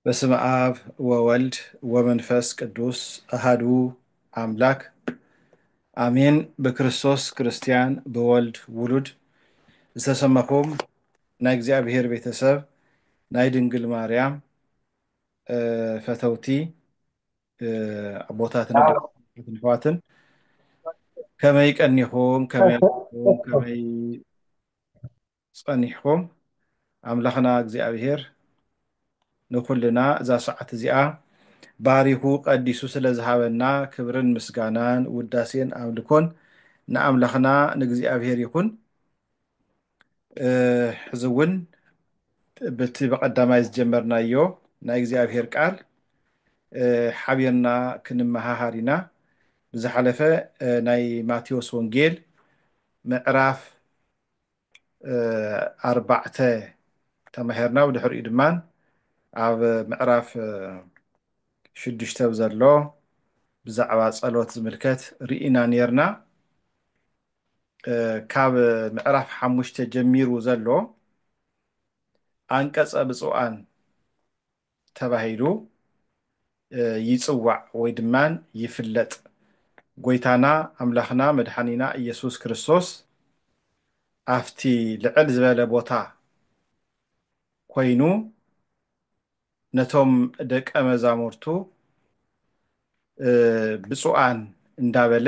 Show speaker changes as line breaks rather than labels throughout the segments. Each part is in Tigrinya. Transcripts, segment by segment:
በስመ አብ ወወልድ ወመንፈስ ቅዱስ አሃዱ አምላክ አሜን። በክርስቶስ ክርስቲያን በወልድ ውሉድ ዝተሰመኩም ናይ እግዚአብሔር ቤተሰብ ናይ ድንግል ማርያም ፈተውቲ አቦታትን አደረትን አሕዋትን ከመይ ቀኒኹም ከመይ ፀኒሕኩም አምላኽና እግዚአብሔር ንኩልና እዛ ሰዓት እዚኣ ባሪኹ ቀዲሱ ስለ ዝሃበና ክብርን ምስጋናን ውዳሴን አምልኮን ንአምላኽና ንእግዚአብሔር ይኹን። ሕዚ እውን በቲ በቀዳማይ ዝጀመርናዮ ናይ እግዚአብሔር ቃል ሓቢርና ክንመሃሃር ኢና። ብዝሓለፈ ናይ ማቴዎስ ወንጌል ምዕራፍ 4 ተማሂርና ብድሕሪኡ ድማ ኣብ ምዕራፍ 6 ዘሎ ብዛዕባ ጸሎት ዝምልከት ርኢና ነርና። ካብ ምዕራፍ 5 ጀሚሩ ዘሎ አንቀጸ ብፁዓን ተባሂሉ ይጽዋዕ ወይ ድማን ይፍለጥ። ጎይታና አምላኽና መድሓኒና ኢየሱስ ክርስቶስ አፍቲ ልዕል ዝበለ ቦታ ኮይኑ ነቶም ደቀ መዛሙርቱ ብፁዓን እንዳበለ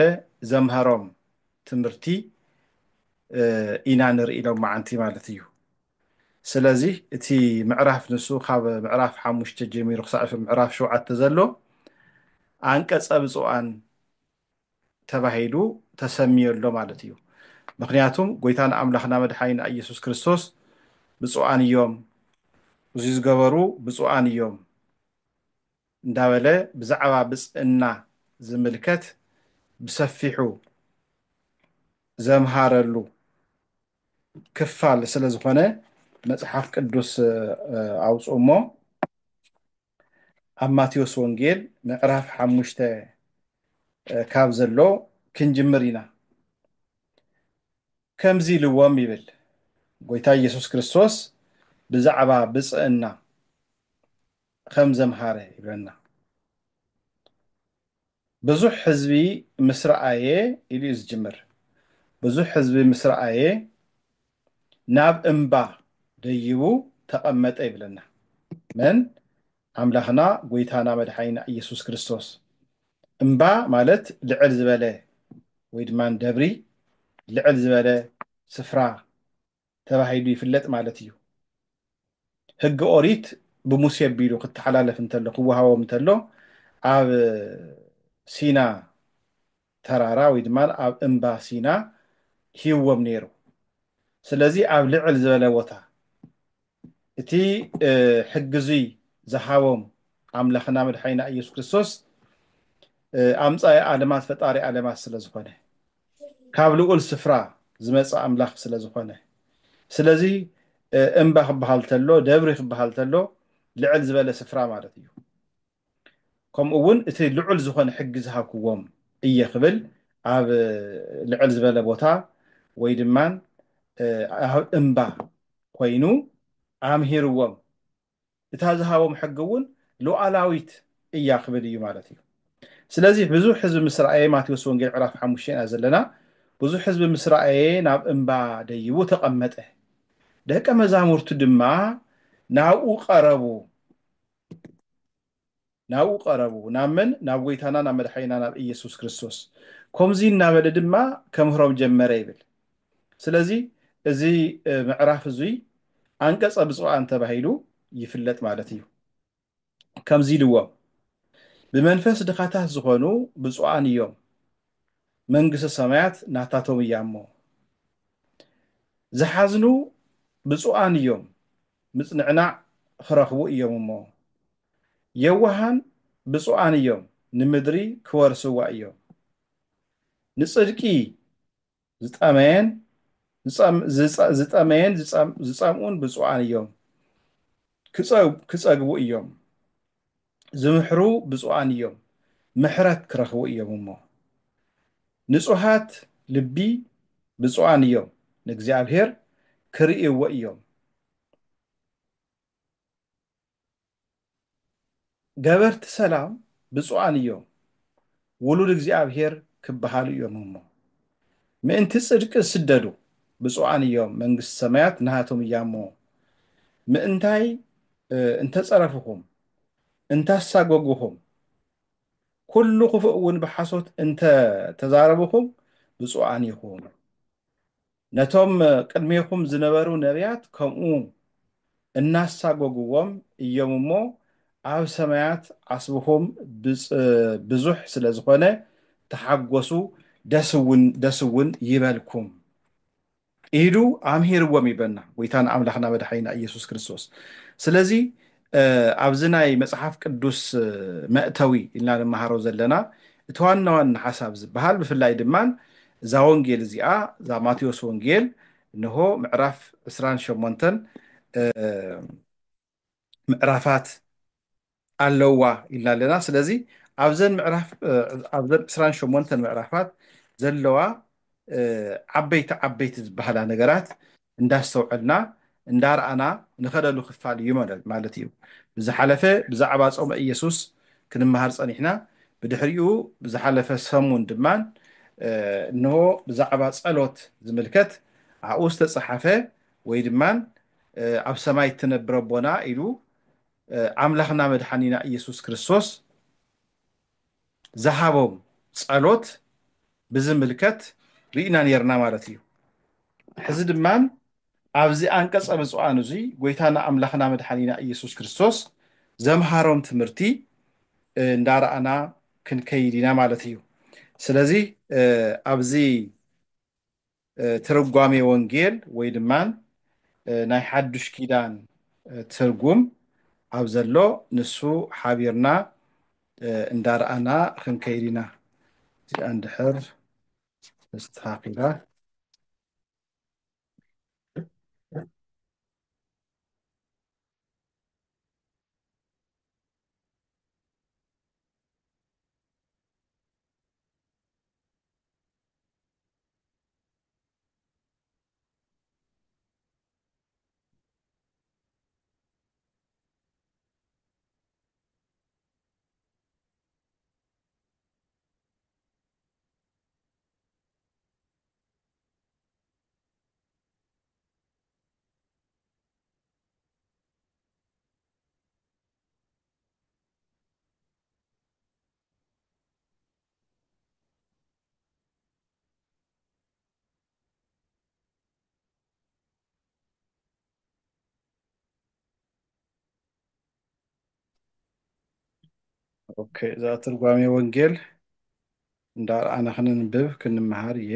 ዘምሃሮም ትምህርቲ ኢና ንርኢ ሎም መዓንቲ ማለት እዩ። ስለዚ እቲ ምዕራፍ ንሱ ካብ ምዕራፍ 5 ጀሚሩ ክሳብ ምዕራፍ 7 ዘሎ አንቀጸ ብፁዓን ተባሂሉ ተሰሚየሎ ማለት እዩ። ምክንያቱም ጎይታና አምላኽና መድሓኒና ኢየሱስ ክርስቶስ ብፁዓን እዮም እዚ ዝገበሩ ብፁዓን እዮም እንዳበለ ብዛዕባ ብፅዕና ዝምልከት ብሰፊሑ ዘምሃረሉ ክፋል ስለ ዝኾነ መጽሓፍ ቅዱስ አውፅኡ እሞ ኣብ ማቴዎስ ወንጌል ምዕራፍ 5 ካብ ዘሎ ክንጅምር ኢና። ከምዚ ኢልዎም ይብል ጎይታ ኢየሱስ ክርስቶስ ብዛዕባ ብፅዕና ከም ዘምሃረ ይብለና። ብዙሕ ህዝቢ ምስ ረአየ ኢሉ እዩ ዝጅምር። ብዙሕ ህዝቢ ምስ ረአየ ናብ እምባ ደይቡ ተቐመጠ ይብለና። መን? አምላኽና ጎይታና መድሓኒና ኢየሱስ ክርስቶስ። እምባ ማለት ልዕል ዝበለ ወይ ድማን ደብሪ ልዕል ዝበለ ስፍራ ተባሂሉ ይፍለጥ ማለት እዩ። ሕጊ ኦሪት ብሙሴ ኣቢሉ ክትሓላለፍ እንተሎ ክወሃቦም እንተሎ ኣብ ሲና ተራራ ወይ ድማ ኣብ እምባ ሲና ሂብዎም ነይሩ። ስለዚ ኣብ ልዕል ዝበለ ቦታ እቲ ሕጊ እዚ ዝሃቦም አምላኽና መድሓኒና ኢየሱስ ክርስቶስ ኣምፃኢ ዓለማት ፈጣሪ ዓለማት ስለ ዝኾነ ካብ ልዑል ስፍራ ዝመፅእ አምላኽ ስለ ዝኾነ ስለዚ እምባ ክበሃል ተሎ ደብሪ ክበሃል ተሎ ልዕል ዝበለ ስፍራ ማለት እዩ። ከምኡ እውን እቲ ልዑል ዝኾነ ሕጊ ዝሃብክዎም እየ ክብል ኣብ ልዕል ዝበለ ቦታ ወይ ድማን ኣብ እምባ ኮይኑ ኣምሂርዎም እታ ዝሃቦም ሕጊ እውን ሉዓላዊት እያ ክብል እዩ ማለት እዩ። ስለዚ ብዙሕ ህዝቢ ምስ ረአየ ማቴዎስ ወንጌል ምዕራፍ 5 ኢና ዘለና። ብዙሕ ህዝቢ ምስ ረአየ ናብ እምባ ደይቡ ተቐመጠ። ደቀ መዛሙርቱ ድማ ናብኡ ቀረቡ። ናብ መን? ናብ ጎይታና ናብ መድሓኒና ናብ ኢየሱስ ክርስቶስ። ከምዚ እናበለ ድማ ከምህሮም ጀመረ ይብል። ስለዚ እዚ ምዕራፍ እዚ አንቀጸ ብፁዓን ተባሂሉ ይፍለጥ ማለት እዩ። ከምዚ ኢልዎም ብመንፈስ ድኻታት ዝኾኑ ብፁዓን እዮም መንግስቲ ሰማያት ናታቶም እያ እሞ። ዝሓዝኑ ብፁዓን እዮም ምጽንዕናዕ ክረኽቡ እዮም እሞ። የዋሃን ብፁዓን እዮም ንምድሪ ክወርስዋ እዮም። ንጽድቂ ዝጠመየን ዝጸምኡን ብፁዓን እዮም ክጸግቡ እዮም። ዝምሕሩ ብፁዓን እዮም ምሕረት ክረኽቡ እዮም እሞ። ንጹሃት ልቢ ብፁዓን እዮም ንእግዚአብሔር ክርእይዎ እዮም። ገበርቲ ሰላም ብፁዓን እዮም ውሉድ እግዚኣብሔር ክበሃሉ እዮም እሞ ምእንቲ ጽድቂ ስደዱ ብፁዓን እዮም መንግስቲ ሰማያት ንሃቶም እያ እሞ ምእንታይ እንተጸረፍኹም እንታሳጎግኹም ኩሉ ክፉእ እውን ብሓሶት እንተ ተዛረብኹም ብፁዓን ኢኹም ነቶም ቅድሜኹም ዝነበሩ ነቢያት ከምኡ እናሳጎግዎም እዮም እሞ ኣብ ሰማያት ዓስብኹም ብዙሕ ስለ ዝኾነ ተሓጐሱ ደስ እውን ይበልኩም ኢሉ ኣምሂርዎም ይበና ጎይታን ኣምላኽና መድሓኒና ኢየሱስ ክርስቶስ ስለዚ ኣብዚ ናይ መፅሓፍ ቅዱስ መእተዊ ኢልና ንመሃሮ ዘለና እቲ ዋና ዋና ሓሳብ ዝበሃል ብፍላይ ድማን እዛ ወንጌል እዚኣ እዛ ማቴዎስ ወንጌል እንሆ ምዕራፍ 28 ምዕራፋት ኣለዋ ኢልና ኣለና ስለዚ ኣብዘን 28 ምዕራፋት ዘለዋ ዓበይቲ ዓበይቲ ዝበሃላ ነገራት እንዳስተውዐልና እንዳረኣና ንኸደሉ ክፋል እዩ ማለት እዩ ብዝሓለፈ ብዛዕባ ፆመ ኢየሱስ ክንመሃር ፀኒሕና ብድሕሪኡ ብዝሓለፈ ሰሙን ድማን እንሆ ብዛዕባ ፀሎት ዝምልከት ኣብኡ ዝተፀሓፈ ወይ ድማን ኣብ ሰማይ ትነብር ኣቦና ኢሉ ኣምላኽና መድሓኒና ኢየሱስ ክርስቶስ ዝሃቦም ፀሎት ብዝምልከት ርኢና ነርና ማለት እዩ ሕዚ ድማን ኣብዚ አንቀጸ ብፁዓን እዚ ጎይታና ኣምላኽና መድሓኒና ኢየሱስ ክርስቶስ ዘምሃሮም ትምህርቲ እንዳረኣና ክንከይድ ኢና ማለት እዩ ስለዚ ኣብዚ ትርጓሜ ወንጌል ወይ ድማን ናይ ሓዱሽ ኪዳን ትርጉም ኣብ ዘሎ ንሱ ሓቢርና እንዳረኣና ክንከይድ ኢና እዚኣ እንድሕር ተስተኻኺላ ኦኬ እዛ ትርጓሜ ወንጌል እንዳረኣና ክንንብብ ክንመሃር እየ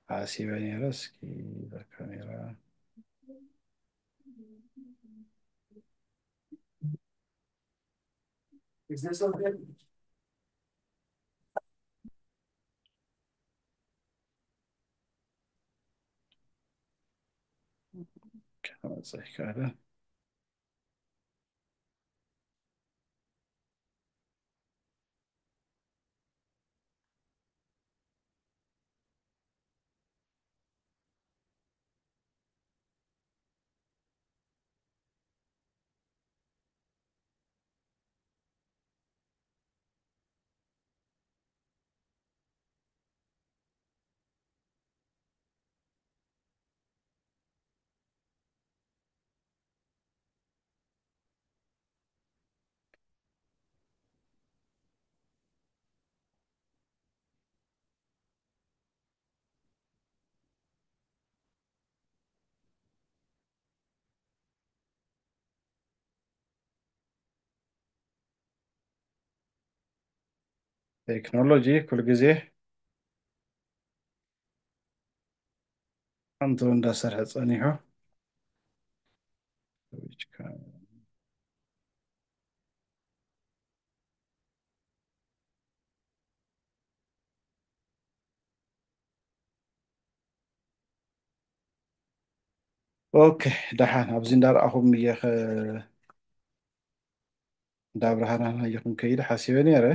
ሓሲበ ነይረ እስኪ በካሜራ ከመፅሕ ካለ ቴክኖሎጂ ኩሉ ግዜ አንተ እንዳሰርሐ ፀኒሑ ኦኬ ደሓን ኣብዚ እንዳረኣኹም እየ እንዳብርሃናና እየኹም ከይድ ሓሲበ ነይረ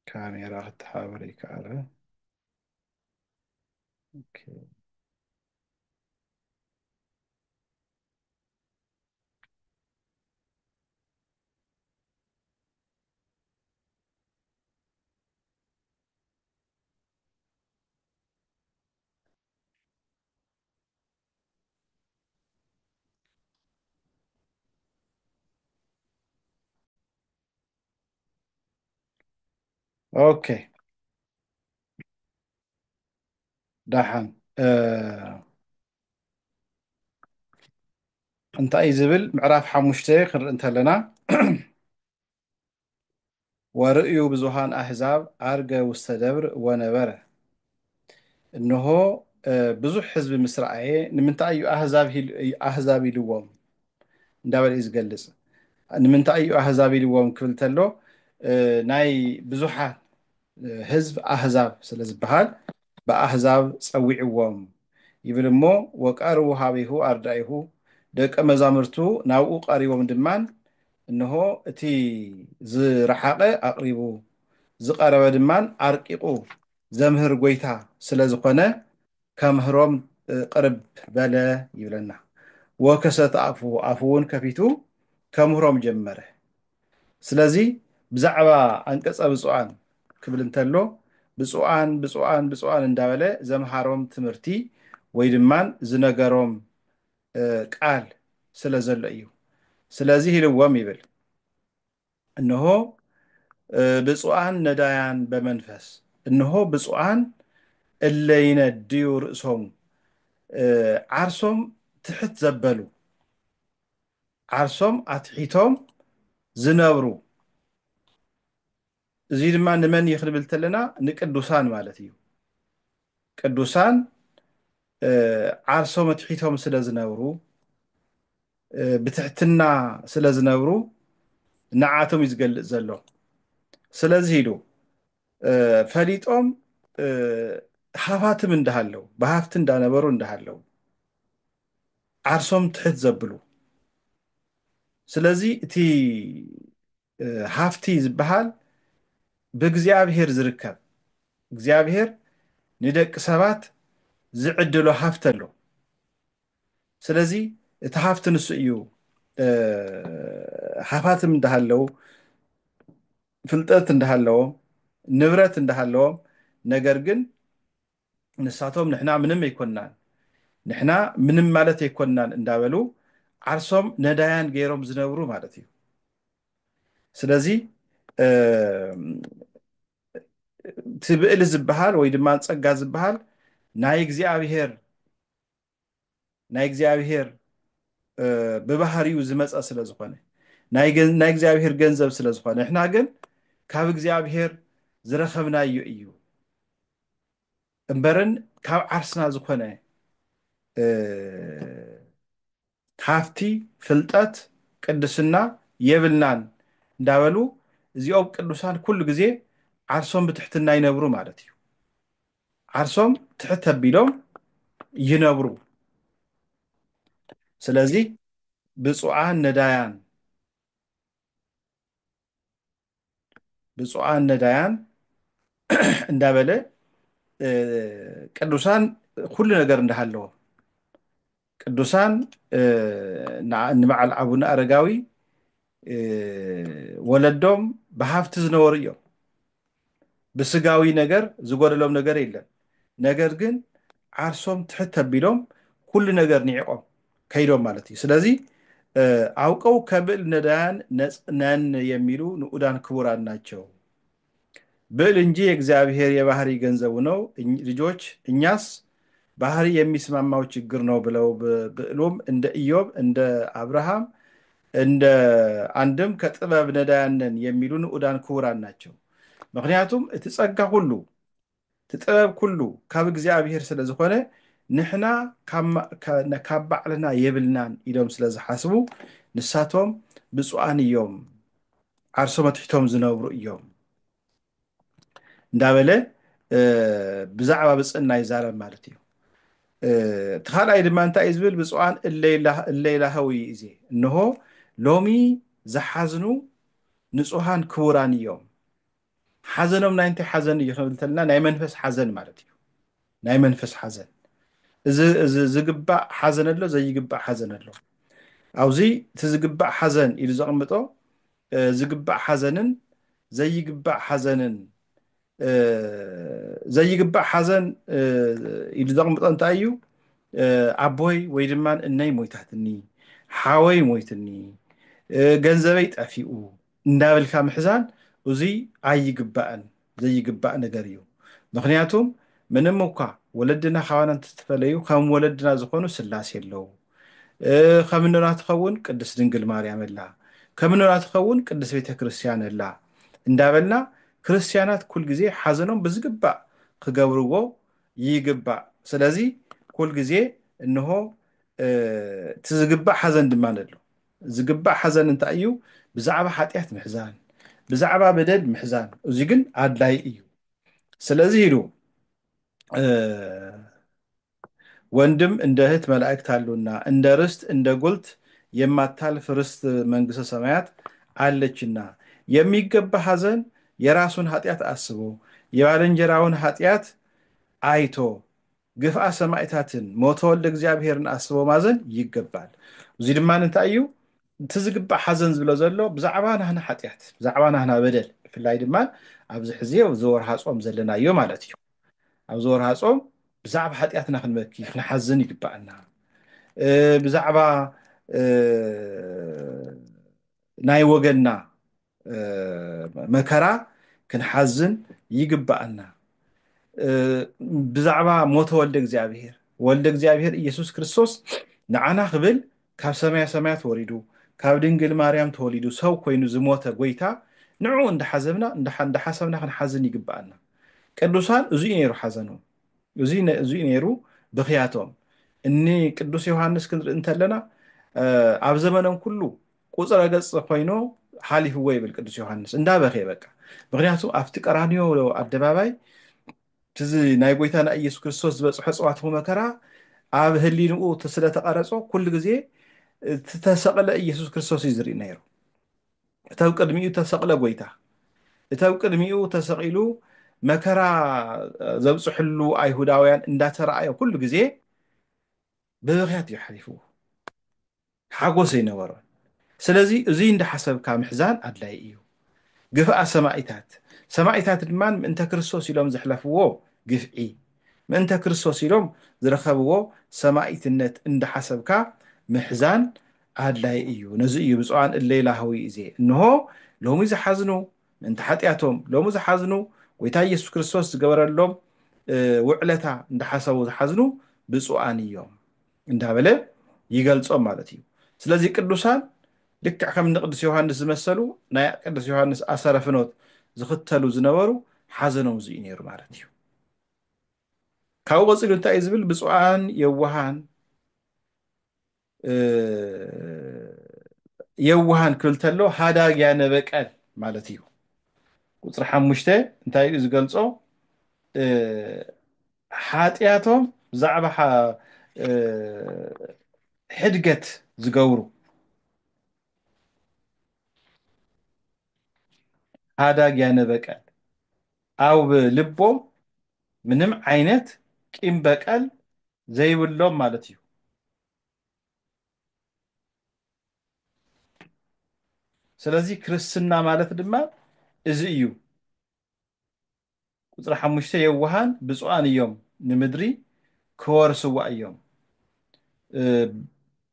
ካሜራ ክትሓበር ይከኣለ ኦኬ اوكي دحن انت اي زبل معراف حموشتي خر انت لنا ورؤيو بزوهان احزاب ارجى واستدبر ونبره انه بزح حزب مسرعيه نمنتا اي احزاب يلوم እንዳበል እዩ ዝገልጽ ንምንታይ እዩ ኣህዛብ ኢልዎም ክብል ተሎ ናይ ብዙሓት ህዝብ ኣህዛብ ስለ ዝበሃል ብኣህዛብ ፀዊዕዎም ይብል እሞ ወቃርቡ ሃቢሁ ኣርዳኢሁ ደቀ መዛሙርቱ ናብኡ ቀሪቦም ድማን እንሆ እቲ ዝረሓቐ ኣቕሪቡ ዝቐረበ ድማን ኣርቂቑ ዘምህር ጎይታ ስለ ዝኾነ ከምህሮም ቅርብ በለ ይብለና ወከሰተ ኣፉውን ከፊቱ ከምሁሮም ጀመረ ስለዚ ብዛዕባ አንቀጸ ብፁዓን ክብል እንተሎ ብፁዓን እንዳበለ ዘምሃሮም ትምህርቲ ወይ ድማን ዝነገሮም ቃል ስለ ዘሎ እዩ ስለዚ ኢልዎም ይብል እነሆ ብፁዓን ነዳያን በመንፈስ እነሆ ብፁዓን እለ ይነድዩ ርእሶም ዓርሶም ትሕት ዘበሉ ዓርሶም ኣትሒቶም ዝነብሩ እዚ ድማ ንመን ይኽብል ተለና ንቅዱሳን ማለት እዩ ቅዱሳን ዓርሶም ኣትሒቶም ስለ ዝነብሩ ብትሕትና ስለ ዝነብሩ ንዓቶም ይዝገልጽ ዘሎ ስለዚ ኢሉ ፈሊጦም ሃፋትም እንዳሃለው ብሃፍቲ እንዳነበሩ እንዳሃለው ዓርሶም ትሕት ዘብሉ ስለዚ እቲ ሃፍቲ ዝበሃል ብእግዚአብሔር ዝርከብ እግዚአብሔር ንደቂ ሰባት ዝዕድሎ ሃፍቲ ኣሎ ስለዚ እቲ ሃፍቲ ንሱ እዩ ሃፋትም እንዳሃለው ፍልጠት እንዳሃለው ንብረት እንዳሃለው ነገር ግን ንሳቶም ንሕና ምንም ኣይኮንናን ንሕና ምንም ማለት ኣይኮንናን እንዳበሉ ዓርሶም ነዳያን ገይሮም ዝነብሩ ማለት እዩ ስለዚ ትብዕል ዝበሃል ወይ ድማ ጸጋ ዝበሃል ናይ እግዚአብሔር ብባህሪው ዝመጻ ስለ ዝኾነ ናይ እግዚአብሔር ገንዘብ ስለ ዝኾነ እሕና ግን ካብ እግዚአብሔር ዝረኸብናዮ እዩ እምበርን ካብ ዓርስና ዝኾነ ሃፍቲ ፍልጠት ቅድስና የብልናን እንዳበሉ እዚኦም ቅዱሳን ኩሉ ግዜ ዓርሶም ብትሕትና ይነብሩ ማለት እዩ ዓርሶም ትሕት ኣቢሎም ይነብሩ ስለዚ ብፁዓን ነዳያን እንዳበለ ቅዱሳን ኩሉ ነገር እንዳሃለዎ ቅዱሳን ንበዓል አቡነ አረጋዊ ወለዶም በሃፍቲ ዝነበሩ እዮም ብስጋዊ ነገር ዝጎደሎም ነገር የለን ነገር ግን ዓርሶም ትሕት ኣቢሎም ኩሉ ነገር ኒዕቆም ከይዶም ማለት እዩ ስለዚ አውቀው ከብዕል ነዳያን ነን የሚሉ ንዑዳን ክቡራን ናቸው ብዕል እንጂ የእግዚአብሔር የባህሪ ገንዘቡ ነው ልጆች እኛስ ባህሪ የሚስማማው ችግር ነው ብለው ብዕሉም እንደ ኢዮብ እንደ አብርሃም እንደ አንድም ከጥበብ ነዳያንን የሚሉ ንዑዳን ክቡራን ናቸው ምክንያቱም እቲ ጸጋ ሁሉ ጥበብ ሁሉ ካብ እግዚአብሔር ስለ ዝኾነ ንሕና ካብ ባዕልና የብልናን ኢሎም ስለ ዝሓስቡ ንሳቶም ብፁዓን እዮም ዓርሶም ኣትሒቶም ዝነብሩ እዮም እንዳበለ ብዛዕባ ብፅዕና ይዛረብ ማለት እዩ ተኻልኣይ ድማ እንታይ እዩ ዝብል ብፁዓን እለይላህዊ እዚ እንሆ ሎሚ ዝሓዝኑ ንጹሃን ክቡራን እዮም ሓዘኖም ናይ እንታይ ሓዘን እዩ ክንብል ተለና ናይ መንፈስ ሓዘን ማለት እዩ ናይ መንፈስ ሓዘን እዚ ዝግባእ ሓዘን ኣሎ ዘይግባእ ሓዘን ኣሎ ኣብዚ እቲ ዝግባእ ሓዘን ኢሉ ዘቕምጦ ዝግባእ ሓዘንን ዘይግባእ ሓዘንን ዘይግባእ ሓዘን ኢሉ ዘቕምጦ እንታይ እዩ ኣቦይ ወይ ድማ እናይ ሞይታትኒ ሓወይ ሞይትኒ ገንዘበይ ጠፊኡ እንዳበልካ ምሕዛን እዙይ ኣይግባእን ዘይግባእ ነገር እዩ ምክንያቱም ምንም እኳ ወለድና ካባና እንተተፈለዩ ከም ወለድና ዝኾኑ ስላሴ ኣለዉ ከም እንና ትኸውን ቅድስት ድንግል ማርያም ኣላ ከም እንና ትኸውን ቅድስት ቤተ ክርስቲያን ኣላ እንዳበልና ክርስቲያናት ኩል ግዜ ሓዘኖም ብዝግባእ ክገብርዎ ይግባእ ስለዚ ኩል ግዜ እንሆ እቲ ዝግባእ ሓዘን ድማ ኣሎ ዝግባእ ሓዘን እንታይ እዩ ብዛዕባ ሓጢኣት ምሕዛን ብዛዕባ በደል ምሕዛን እዚ ግን ኣድላይ እዩ ስለዚ ኢሉ ወንድም እንደ እህት መላእክት አሉና እንደ ርስት እንደ ጉልት የማታልፍ ርስት መንግስተ ሰማያት አለችና የሚገባ ሐዘን የራሱን ኃጢአት አስቦ የባልንጀራውን ኃጢአት አይቶ ግፍአ ሰማዕታትን ሞተ ወልደ እግዚአብሔርን አስቦ ማዘን ይገባል እዚ ድማ እንታይ እዩ ትዝግባእ ሐዘን ዝብሎ ዘሎ ብዛዕባ ናህና ኃጢአት ብዛዕባ ናህና በደል ብፍላይ ድማ ኣብዚ ሕዚ ኣብዚ ወርሃ ጾም ዘለናዮ ማለት እዩ ኣብዚ ወርሃ ጾም ብዛዕባ ኃጢአትና ክንበኪ ክንሓዝን ይግባአና ብዛዕባ ናይ ወገንና መከራ ክንሓዝን ይግባአና ብዛዕባ ሞተ ወልደ እግዚአብሔር ኢየሱስ ክርስቶስ ንዓና ክብል ካብ ሰማያ ሰማያት ወሪዱ ካብ ድንግል ማርያም ተወሊዱ ሰው ኮይኑ ዝሞተ ጎይታ ንዑ እንዳሓዘብና እንዳሓሰብና ክንሓዝን ይግባአና ቅዱሳን እዙይ ነይሩ ሓዘኖም እዙይ ነይሩ ብኽያቶም እኒ ቅዱስ ዮሐንስ ክንርኢ እንተለና ኣብ ዘመኖም ኩሉ ቁፅረ ገጽ ኮይኑ ሓሊፍዎ ይብል ቅዱስ ዮሐንስ እንዳበኸየ በቃ ምክንያቱ ኣብቲ ቀራንዮ ኣደባባይ ትዚ ናይ ጎይታና ኢየሱስ ክርስቶስ ዝበፅሖ ፀዋትሁ መከራ ኣብ ህሊንኡ ስለተቀረጾ ኩሉ ግዜ ተሰቅለ ኢየሱስ ክርስቶስ እዩ ዝርኢ ነይሩ እተብ ቅድሚኡ ተሰቅለ ጎይታ እተብ ቅድሚኡ ተሰቂሉ መከራ ዘብፅሕሉ ኣይሁዳውያን እንዳተረኣዮ ኩሉ ግዜ ብብኽያት እዩ ሓሊፍዎ ሓጎስ ይነበሮን ስለዚ እዙይ እንዳሓሰብካ ምሕዛን ኣድላይ እዩ ግፍአ ሰማዕታት ድማ ምእንተ ክርስቶስ ኢሎም ዘሕለፍዎ ግፍዒ ምእንተ ክርስቶስ ኢሎም ዝረኸብዎ ሰማዕትነት እንዳሓሰብካ ምሕዛን ኣድላይ እዩ ነዚ እዩ ብፁዓን እለ ኢላህዊ እዜ እንሆ ሎሚ ዝሓዝኑ ምእንቲ ሓጢኣቶም ሎሚ ዝሓዝኑ ጎይታ ኢየሱስ ክርስቶስ ዝገበረሎም ውዕለታ እንዳሓሰቡ ዝሓዝኑ ብፁዓን እዮም እንዳበለ ይገልጾም ማለት እዩ ስለዚ ቅዱሳን ልክዕ ከም ንቅዱስ ዮሐንስ ዝመሰሉ ናይ ቅዱስ ዮሐንስ ኣሰረ ፍኖት ዝኽተሉ ዝነበሩ ሓዘኖም እዚ ነይሩ ማለት እዩ ካብኡ ቀፂሉ እንታይ እዩ ዝብል ብፁዓን የዋሃን ክብል ተሎ ሃዳግያ ነበቀል ማለት እዩ ቁፅሪ 5 እንታይ እዩ ዝገልጾ ሓጢኣቶም ብዛዕባ ሕድገት ዝገብሩ ሃዳግያ ነበቀል ኣብ ልቦም ምንም ዓይነት ቂም በቀል ዘይብሎም ማለት እዩ ስለዚ ክርስትና ማለት ድማ እዚ እዩ ቁፅሪ 5 የዋሃን ብፁዓን እዮም ንምድሪ ክወርስዋ እዮም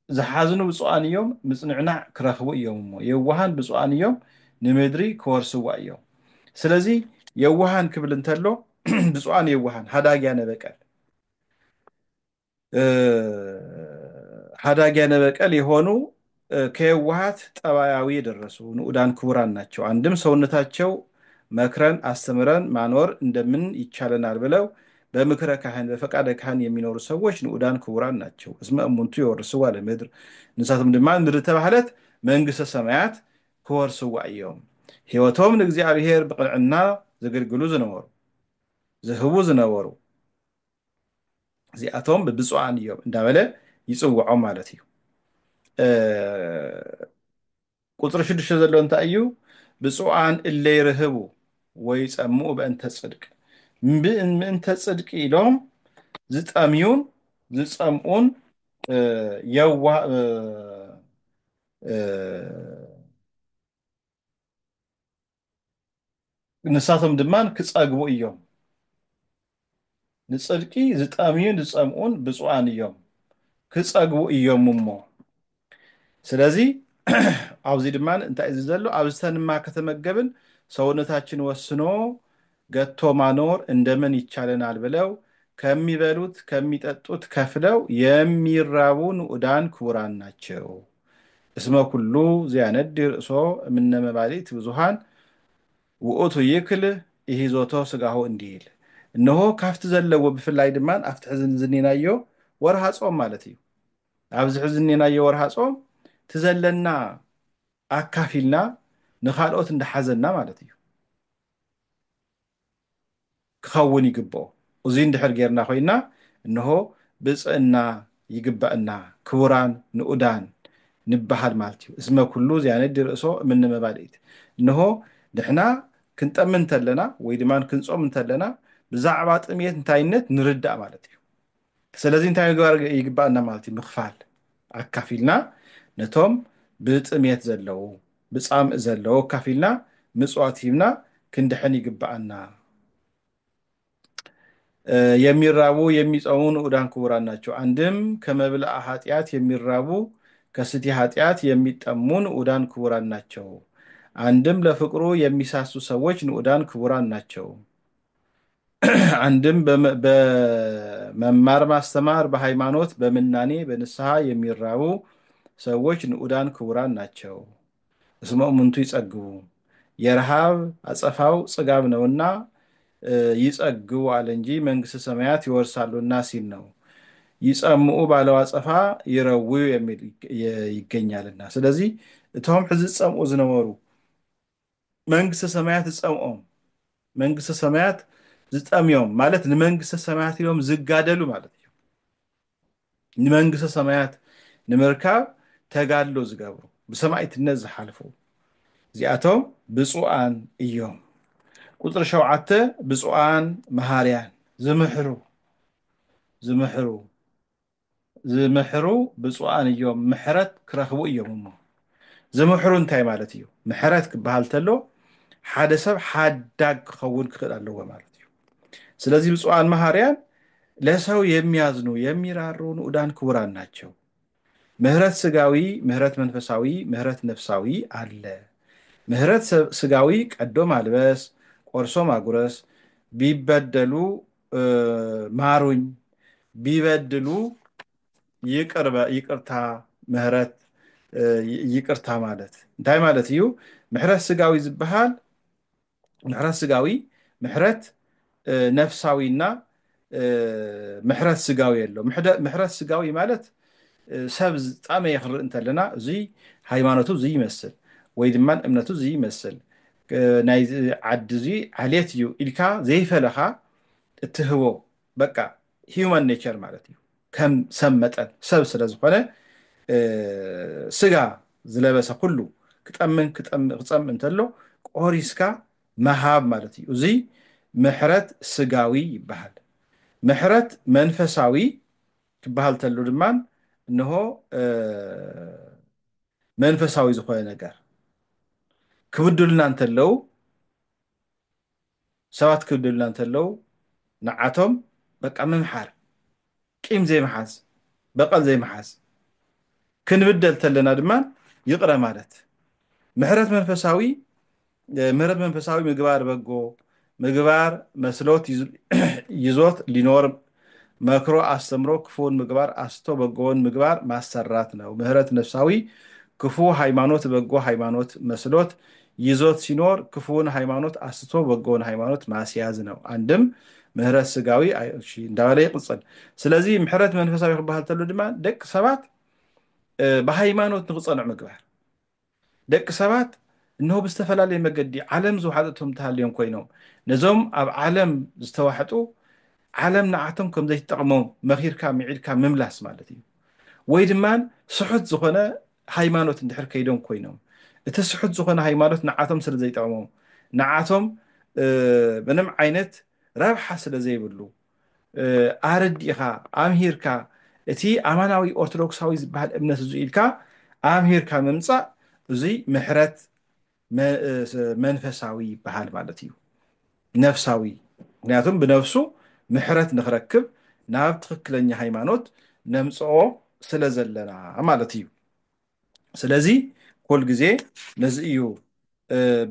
ዝሓዝኑ ብፁዓን እዮም ምፅንዕናዕ ክረኽቡ እዮም እሞ የዋሃን ብፁዓን እዮም ንምድሪ ክወርስዋ እዮም ስለዚ የዋሃን ክብል እንተሎ ብፁዓን የዋሃን ሃዳግያ ነበቀል ሃዳግያ ነበቀል የሆኑ ከየዋሃት ጠባያዊ የደረሱ ንዑዳን ክቡራን ናቸው አንድም ሰውነታቸው መክረን አስተምረን ማኖር እንደምን ይቻለናል ብለው በምክረ ካህን በፈቃደ ካህን የሚኖሩ ሰዎች ንዑዳን ክቡራን ናቸው እስመ እሙንቱ የወርስዋ ለምድር ንሳቶም ድማ ምድር ተባህለት መንግስተ ሰማያት ክወርስዋ እዮም ሕይወቶም ንእግዚአብሔር ብቅንዕና ዘገልግሉ ዝነበሩ ዝህቡ ዝነበሩ እዚኣቶም ብፁዓን እዮም እንዳበለ ይፅውዖም ማለት እዩ ቁፅሪ 6 ዘሎ እንታይ እዩ ብፁዓን እለ ይርህቡ ወይ ጸምኡ በእንተ ጽድቅ ምእንተ ጽድቅ ኢሎም ዝጠምዩን ዝጸምኡን የዋ ንሳቶም ድማን ክጸግቡ እዮም ንጽድቂ ዝጠምዩን ዝጸምኡን ብፁዓን እዮም ክጸግቡ እዮም እሞ ስለዚ ኣብዚ ድማ እንታይ እዩ ዘሎ ኣብ ዝተንማ ከተመገብን ሰውነታችን ወስኖ ገቶ ማኖር እንደምን ይቻለናል ብለው ከሚበሉት ከሚጠጡት ከፍለው የሚራቡ ንዑዳን ክቡራን ናቸው። እስመ ኩሉ ዚያነድ ርእሶ እምነ መባሊት ብዙሃን ውእቱ ይክል ይሂዞቶ ስጋሁ እንዲል እነሆ ካፍቲ ዘለዎ ብፍላይ ድማ ኣብቲ ሕዚ ዝኔናዮ ወርሃ ጾም ማለት እዩ። ኣብዚ ሕዚ ዝኔናዮ ወርሃ ጾም ትዘለና ኣካፊልና ንኻልኦት እንዳሓዘና ማለት እዩ ክኸውን ይግብኦ። እዚ እንድሕር ጌርና ኮይና እነሆ ብፅዕና ይግባአና ክቡራን ንኡዳን ንበሃል ማለት እዩ። እስመ ኩሉ ዚያነዲ ርእሶ እምነ መባልኢት እነሆ ንሕና ክንጠምን እንተለና ወይ ድማ ክንጾም እንተለና ብዛዕባ ጥሜት እንታይነት ንርዳእ ማለት እዩ። ስለዚ እንታይ ምግባር ይግባአና ማለት እዩ ምኽፋል ኣካፊልና ነቶም ብጥሜት ዘለው ብፃምእ ዘለው ኣካፊልና ምጽዋት ሂብና ክንድሕን ይግባአና። የሚራቡ የሚጾሙ ንዑዳን ክቡራን ናቸው። አንድም ከመብልዕ ኃጢአት የሚራቡ ከስቲ ኃጢአት የሚጠሙ ንዑዳን ክቡራን ናቸው። አንድም ለፍቅሩ የሚሳሱ ሰዎች ንዑዳን ክቡራን ናቸው። አንድም በመማር ማስተማር በሃይማኖት በምናኔ በንስሐ የሚራቡ ሰዎች ንዑዳን ክቡራን ናቸው። እስመ እሙንቱ ይጸግቡ የረሃብ አጸፋው ጽጋብ ነውና ይጸግቡ አለ እንጂ መንግሥተ ሰማያት ይወርሳሉና ሲል ነው። ይጸምኡ ባለው አጸፋ ይረው የሚል ይገኛልና። ስለዚህ እቶም ሕዚ ጸምኡ ዝነበሩ መንግሥተ ሰማያት ጸምኦም መንግሥተ ሰማያት ዝጠምዮም ማለት ንመንግሥተ ሰማያት ኢሎም ዝጋደሉ ማለት እዩ። ንመንግሥተ ሰማያት ንምርካብ ተጋድሎ ዝገብሩ ብሰማዕትነት ዝሓልፉ እዚኣቶም ብፁዓን እዮም። ቁጥሪ 7 ብፁዓን መሃርያን ዝምሕሩ ዝምሕሩ ብፁዓን እዮም ምሕረት ክረኽቡ እዮም እሞ ዝምሕሩ እንታይ ማለት እዩ? ምሕረት ክበሃል ተሎ ሓደ ሰብ ሓዳግ ክኸውን ክኽእል ኣለዎ ማለት እዩ። ስለዚህ ብፁዓን መሃርያን ለሰው የሚያዝኑ የሚራሩ ንዑዳን ክቡራን ናቸው። ምህረት ስጋዊ፣ ምህረት መንፈሳዊ፣ ምህረት ነፍሳዊ አለ። ምህረት ስጋዊ ቀዶ ማልበስ፣ ቆርሶ ማጉረስ፣ ቢበደሉ ማሩኝ፣ ቢበድሉ ይቅርታ ምህረት ይቅርታ ማለት እንታይ ማለት እዩ? ምሕረት ስጋዊ ዝበሃል ምሕረት ስጋዊ ምሕረት ነፍሳዊና ምሕረት ስጋዊ የሎ። ምሕረት ስጋዊ ማለት ሰብ ጣመ ይኽርኢ እንተለና እዚ ሃይማኖቱ እዚ ይመስል ወይ ድማ እምነቱ እዚ ይመስል ናይ ዓዲ እዚ ዓልየት እዩ ኢልካ ዘይፈለኻ እትህቦ በቃ ሂውማን ኔቸር ማለት እዩ። ከም ሰብ መጠን ሰብ ስለ ዝኾነ ስጋ ዝለበሰ ኩሉ ክጸምእ እንተሎ ቆሪስካ መሃብ ማለት እዩ። እዚ ምሕረት ስጋዊ ይበሃል። ምሕረት መንፈሳዊ ክበሃል ተሎ ድማ እንሆ መንፈሳዊ ዝኾነ ነገር ክብድሉና እንተለው ሰባት ክብድሉና እንተለው ንዓቶም በቃ ምምሓር ቂም ዘይመሓዝ በቀል ዘይመሓዝ ክንብደል ተለና ድማ ይቅረ ማለት ምሕረት መንፈሳዊ ምግባር በጎ ምግባር መስሎት ይዞት ሊኖር መክሮ አስተምሮ ክፉን ምግባር አስቶ በጎን ምግባር ማሰራት ነው። ምሕረት ነፍሳዊ ክፉ ሃይማኖት በጎ ሃይማኖት መስሎት ይዞት ሲኖር ክፉን ሃይማኖት አስቶ በጎን ሃይማኖት ማስያዝ ነው። አንድም ምሕረት ስጋዊ እንዳበለ ይቅጽል። ስለዚህ ምሕረት መንፈሳዊ ክበሃል ተሎ ድማ ደቂ ሰባት በሃይማኖት ንክጸንዑ ምግባር ደቂ ሰባት እነሆ ብዝተፈላለየ መገዲ ዓለም ዝውሓጠቶም ተሃልዮም ኮይኖም ነዞም ኣብ ዓለም ዝተዋሕጡ ዓለም ንዓቶም ከም ዘይተጠቕሞም መኺርካ ሚዒድካ ምምላስ ማለት እዩ። ወይ ድማ ስሑት ዝኾነ ሃይማኖት እንድሕር ከይዶም ኮይኖም እቲ ስሑት ዝኾነ ሃይማኖት ንዓቶም ስለ ዘይጠቕሞም ንዓቶም ምንም ዓይነት ረብሓ ስለ ዘይብሉ ኣረዲእኻ ኣምሂርካ እቲ ኣማናዊ ኦርቶዶክሳዊ ዝበሃል እምነት እዚ ኢልካ ኣምሂርካ ምምፃእ እዚ ምሕረት መንፈሳዊ ይበሃል ማለት እዩ። ነፍሳዊ ምክንያቱም ብነፍሱ ምሕረት ንኽረክብ ናብ ትክክለኛ ሃይማኖት ነምፅኦ ስለ ዘለና ማለት እዩ። ስለዚ ኩል ግዜ ነዚ እዩ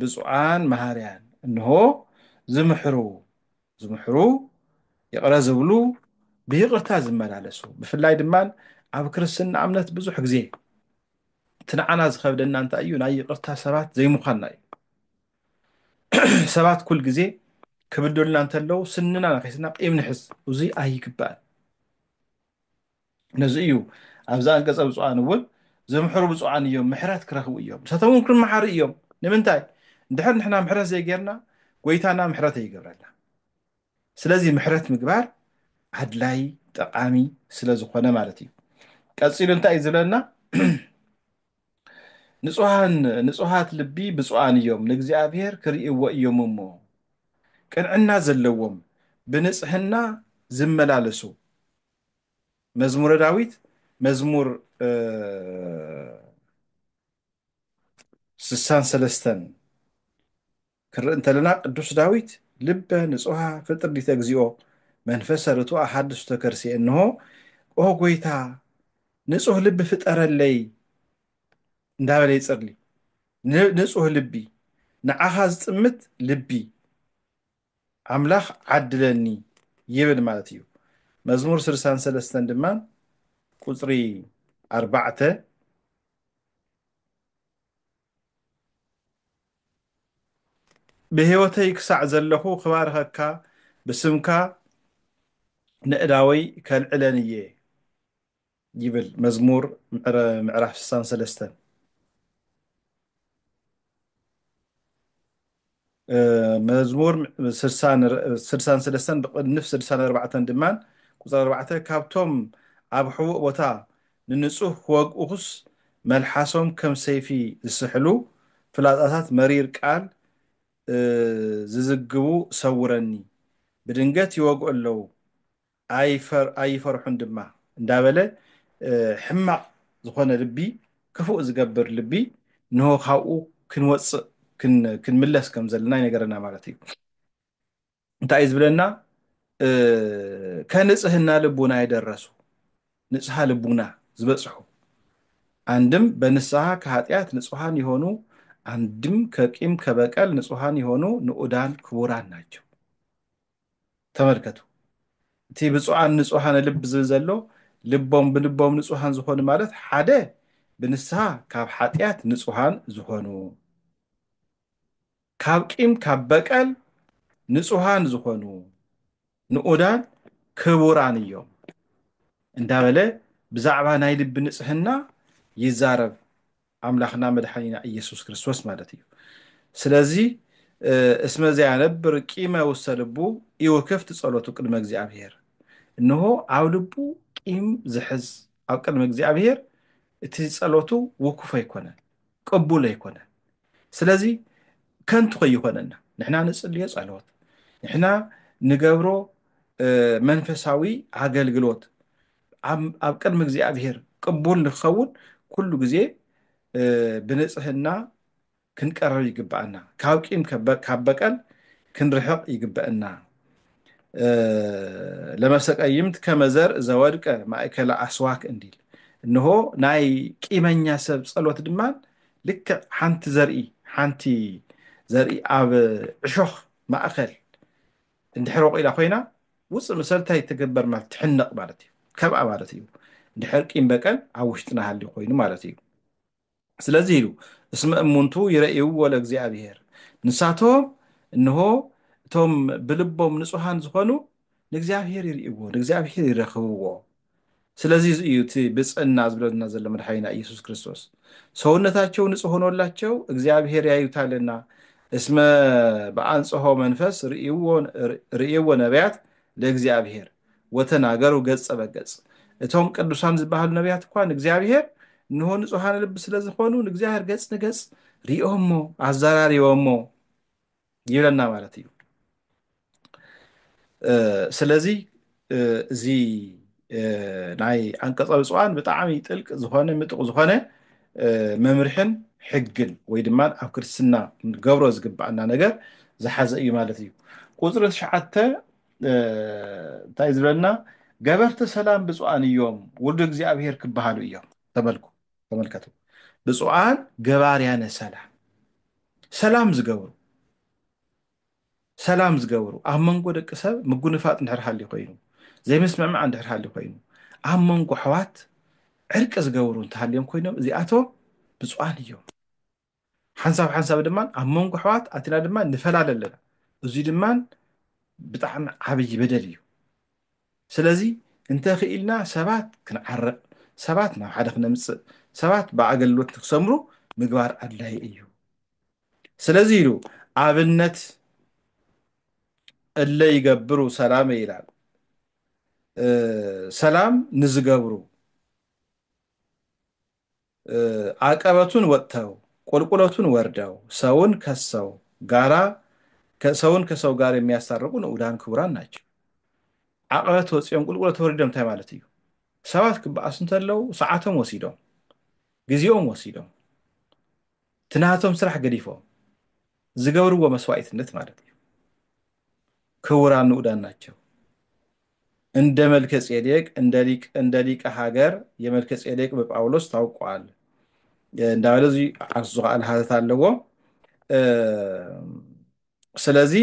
ብፁዓን መሃርያን እንሆ ዝምሕሩ ዝምሕሩ ይቕረ ዝብሉ ብይቕርታ ዝመላለሱ ብፍላይ ድማ ኣብ ክርስትና እምነት ብዙሕ ግዜ እቲ ንዓና ዝከብደና እንታይ እዩ ናይ ይቕርታ ሰባት ዘይምዃንና እዩ ሰባት ኩል ግዜ ክብድሉና እንተለዉ ስንና ነኪስና ቂም ንሕዝ እዙይ ኣይግባእን ነዚ እዩ ኣብዛ አንቀፀ ብፁዓን እውን ዘምሕሩ ብፁዓን እዮም ምሕረት ክረኽቡ እዮም ንሳቶም እውን ክመሓሩ እዮም ንምንታይ እንድሕር ንሕና ምሕረት ዘይጌርና ጎይታና ምሕረት ኣይገብረልና ስለዚ ምሕረት ምግባር ኣድላይ ጠቃሚ ስለ ዝኾነ ማለት እዩ ቀፂሉ እንታይ እዩ ዝብለና ንጹሃት ልቢ ብፁዓን እዮም ንእግዚአብሔር ክርእይዎ እዮም እሞ ቅንዕና ዘለዎም ብንጽህና ዝመላለሱ መዝሙረ ዳዊት መዝሙር 63 ክርኢ እንተለና ቅዱስ ዳዊት ልበ ንጹሃ ፍጥር ዲተ እግዚኦ መንፈሰ ርቱዕ ሓድሽ ተከርሲ እንሆ ኦ ጎይታ ንጹህ ልቢ ፍጠረለይ እንዳበለ ይጽርሊ ንጹህ ልቢ ንዓኻ ዝጥምት ልቢ ኣምላኽ ዓድለኒ ይብል ማለት እዩ መዝሙር 63 ድማ ቁፅሪ 4 ብህይወተይ ክሳዕ ዘለኹ ክባርኸካ ብስምካ ንእዳወይ ከልዕለን እየ ይብል መዝሙር ምዕራፍ 63 መዝሙር 63 ብቅንፍ 64 ድማ ቁፅሪ 4 ካብቶም ኣብ ሕቡእ ቦታ ንንጹህ ክወግኡስ መልሓሶም ከም ሰይፊ ዝስሕሉ ፍላጣታት መሪር ቃል ዝዝግቡ ሰውረኒ ብድንገት ይወግኡ ኣለዉ ኣይፈርሑን ድማ እንዳበለ ሕማቅ ዝኾነ ልቢ ክፉእ ዝገብር ልቢ ንሆ ካብኡ ክንወፅእ ክንምለስ ከም ዘለና ይነገረና ማለት እዩ እንታይ ዝብለና ከንጽህና ልቡና ይደረሱ ንጽሃ ልቡና ዝበጽሑ አንድም በንስሐ ከኃጢአት ንጹሃን የሆኑ አንድም ከቂም ከበቀል ንጹሃን የሆኑ ንዑዳን ክቡራን ናቸው ተመልከቱ እቲ ብፁዓን ንጹሃን ልብ ዝብል ዘሎ ልቦም ብልቦም ንጹሃን ዝኾኑ ማለት ሓደ ብንስሐ ካብ ኃጢአት ንጹሃን ዝኾኑ ካብ ቂም ካብ በቀል ንጹሃን ዝኾኑ ንዑዳን ክቡራን እዮም እንዳበለ ብዛዕባ ናይ ልቢ ንጽህና ይዛረብ ኣምላኽና መድኃኒና ኢየሱስ ክርስቶስ ማለት እዩ ስለዚ እስመ ዘያነብር ቂመ ውስተ ልቡ ይውክፍቲ ጸሎቱ ቅድመ እግዚአብሔር እንሆ ኣብ ልቡ ቂም ዝሕዝ ኣብ ቅድመ እግዚአብሔር እቲ ጸሎቱ ውኩፍ ኣይኮነን ቅቡል ኣይኮነን ስለዚ ከንቱ ከይኮነና ንሕና ንጽልዮ ጸሎት ንሕና ንገብሮ መንፈሳዊ ኣገልግሎት ኣብ ቅድሚ እግዚአብሔር ቅቡል ንክኸውን ኩሉ ግዜ ብንጽህና ክንቀርብ ይግባአና ካብ ቂም ካብ በቀል ክንርሕቕ ይግባአና ለመሰቀይምት ከመዘር ዘወድቀ ማእከለ ኣስዋክ እንዲል እንሆ ናይ ቂመኛ ሰብ ጸሎት ድማ ልክ ሓንቲ ዘርኢ ኣብ ዕሾኽ ማእከል እንድሕር ወቂላ ኮይና ውፅእ መሰረታይ ትግበር ማለት ትሕነቕ ማለት እዩ ከብኣ ማለት እዩ እንድሕር ቂም በቀል ኣብ ውሽጥና ሃልዩ ኮይኑ ማለት እዩ ስለዚ ኢሉ እስመ እሙንቱ ይረእይዎ ለእግዚአብሔር ንሳቶም እንሆ እቶም ብልቦም ንጹሃን ዝኾኑ ንእግዚአብሔር ይርእይዎ ንእግዚአብሔር ይረኽብዎ ስለዚ እዩ እቲ ብጽዕና ዝብለና ዘሎ መድኃኒና ኢየሱስ ክርስቶስ ሰውነታቸው ንጹህ ሆኖላቸው እግዚአብሔር ያዩታልና እስመ በአንጽሖ መንፈስ ርእይዎ ነቢያት ለእግዚአብሔር ወተናገሩ ገጸ በገጽ እቶም ቅዱሳን ዝበሃሉ ነቢያት እኳ ንእግዚአብሔር እንሆ ንጹሃን ልቢ ስለ ዝኾኑ ንእግዚአብሔር ገጽ ንገጽ ሪኦሞ ኣዘራሪቦሞ ይብለና ማለት እዩ ስለዚ እዚ ናይ አንቀጸ ብፁዓን ብጣዕሚ ጥልቅ ዝኾነ ምጡቕ ዝኾነ መምርሕን ሕግን ወይ ድማ ኣብ ክርስትና ገብሮ ዝግባአና ነገር ዝሓዘ እዩ ማለት እዩ ቁፅሪ 9 እንታይ ዝብለና ገበርቲ ሰላም ብፁዓን እዮም ውሉድ እግዚአብሔር ክበሃሉ እዮም ተመልከቱ ብፁዓን ገባርያነ ሰላም ዝገብሩ ሰላም ዝገብሩ ኣብ መንጎ ደቂ ሰብ ምጉንፋጥ እንድሕር ሃልዩ ኮይኑ ዘይምስምዕማዕ እንድሕር ሃልዩ ኮይኑ ኣብ መንጎ ኣሕዋት ዕርቂ ዝገብሩ እንተሃልዮም ኮይኖም እዚኣቶም ብፁዓን እዮም። ሓንሳብ ሓንሳብ ድማ ኣብ መንጎ ኣሕዋት ኣቲና ድማ ንፈላለ ኣለና። እዙይ ድማ ብጣዕሚ ዓብይ በደል እዩ። ስለዚ እንተኽኢልና ሰባት ክንዓርቕ፣ ሰባት ናብ ሓደ ክነምፅእ፣ ሰባት ብኣገልግሎት ንክሰምሩ ምግባር ኣድላይ እዩ። ስለዚ ኢሉ ኣብነት እለ ይገብሩ ሰላም ይላል። ሰላም ንዝገብሩ ዓቀበቱን ወጥተው ቁልቁለቱን ወርደው ሰውን ከሰው ጋራ ሰውን ከሰው ጋር የሚያስታርቁ ንዑዳን ክቡራን ናቸው። ዓቀበት ወፂኦም ቁልቁለት ወሪዶም እንታይ ማለት እዩ? ሰባት ክበኣሱ እንተለው ሰዓቶም ወሲዶም ግዚኦም ወሲዶም ትናቶም ስራሕ ገዲፎም ዝገብርዎ መስዋዕትነት ማለት እዩ። ክቡራን ንዑዳን ናቸው። እንደ መልከ ጼዴቅ እንደ ሊቀ ሃገር የመልከ ጼዴቅ በጳውሎስ ታውቋል እንዳበለ እዚ ዓርሱ ዝኽኣል ሃተት ኣለዎ። ስለዚ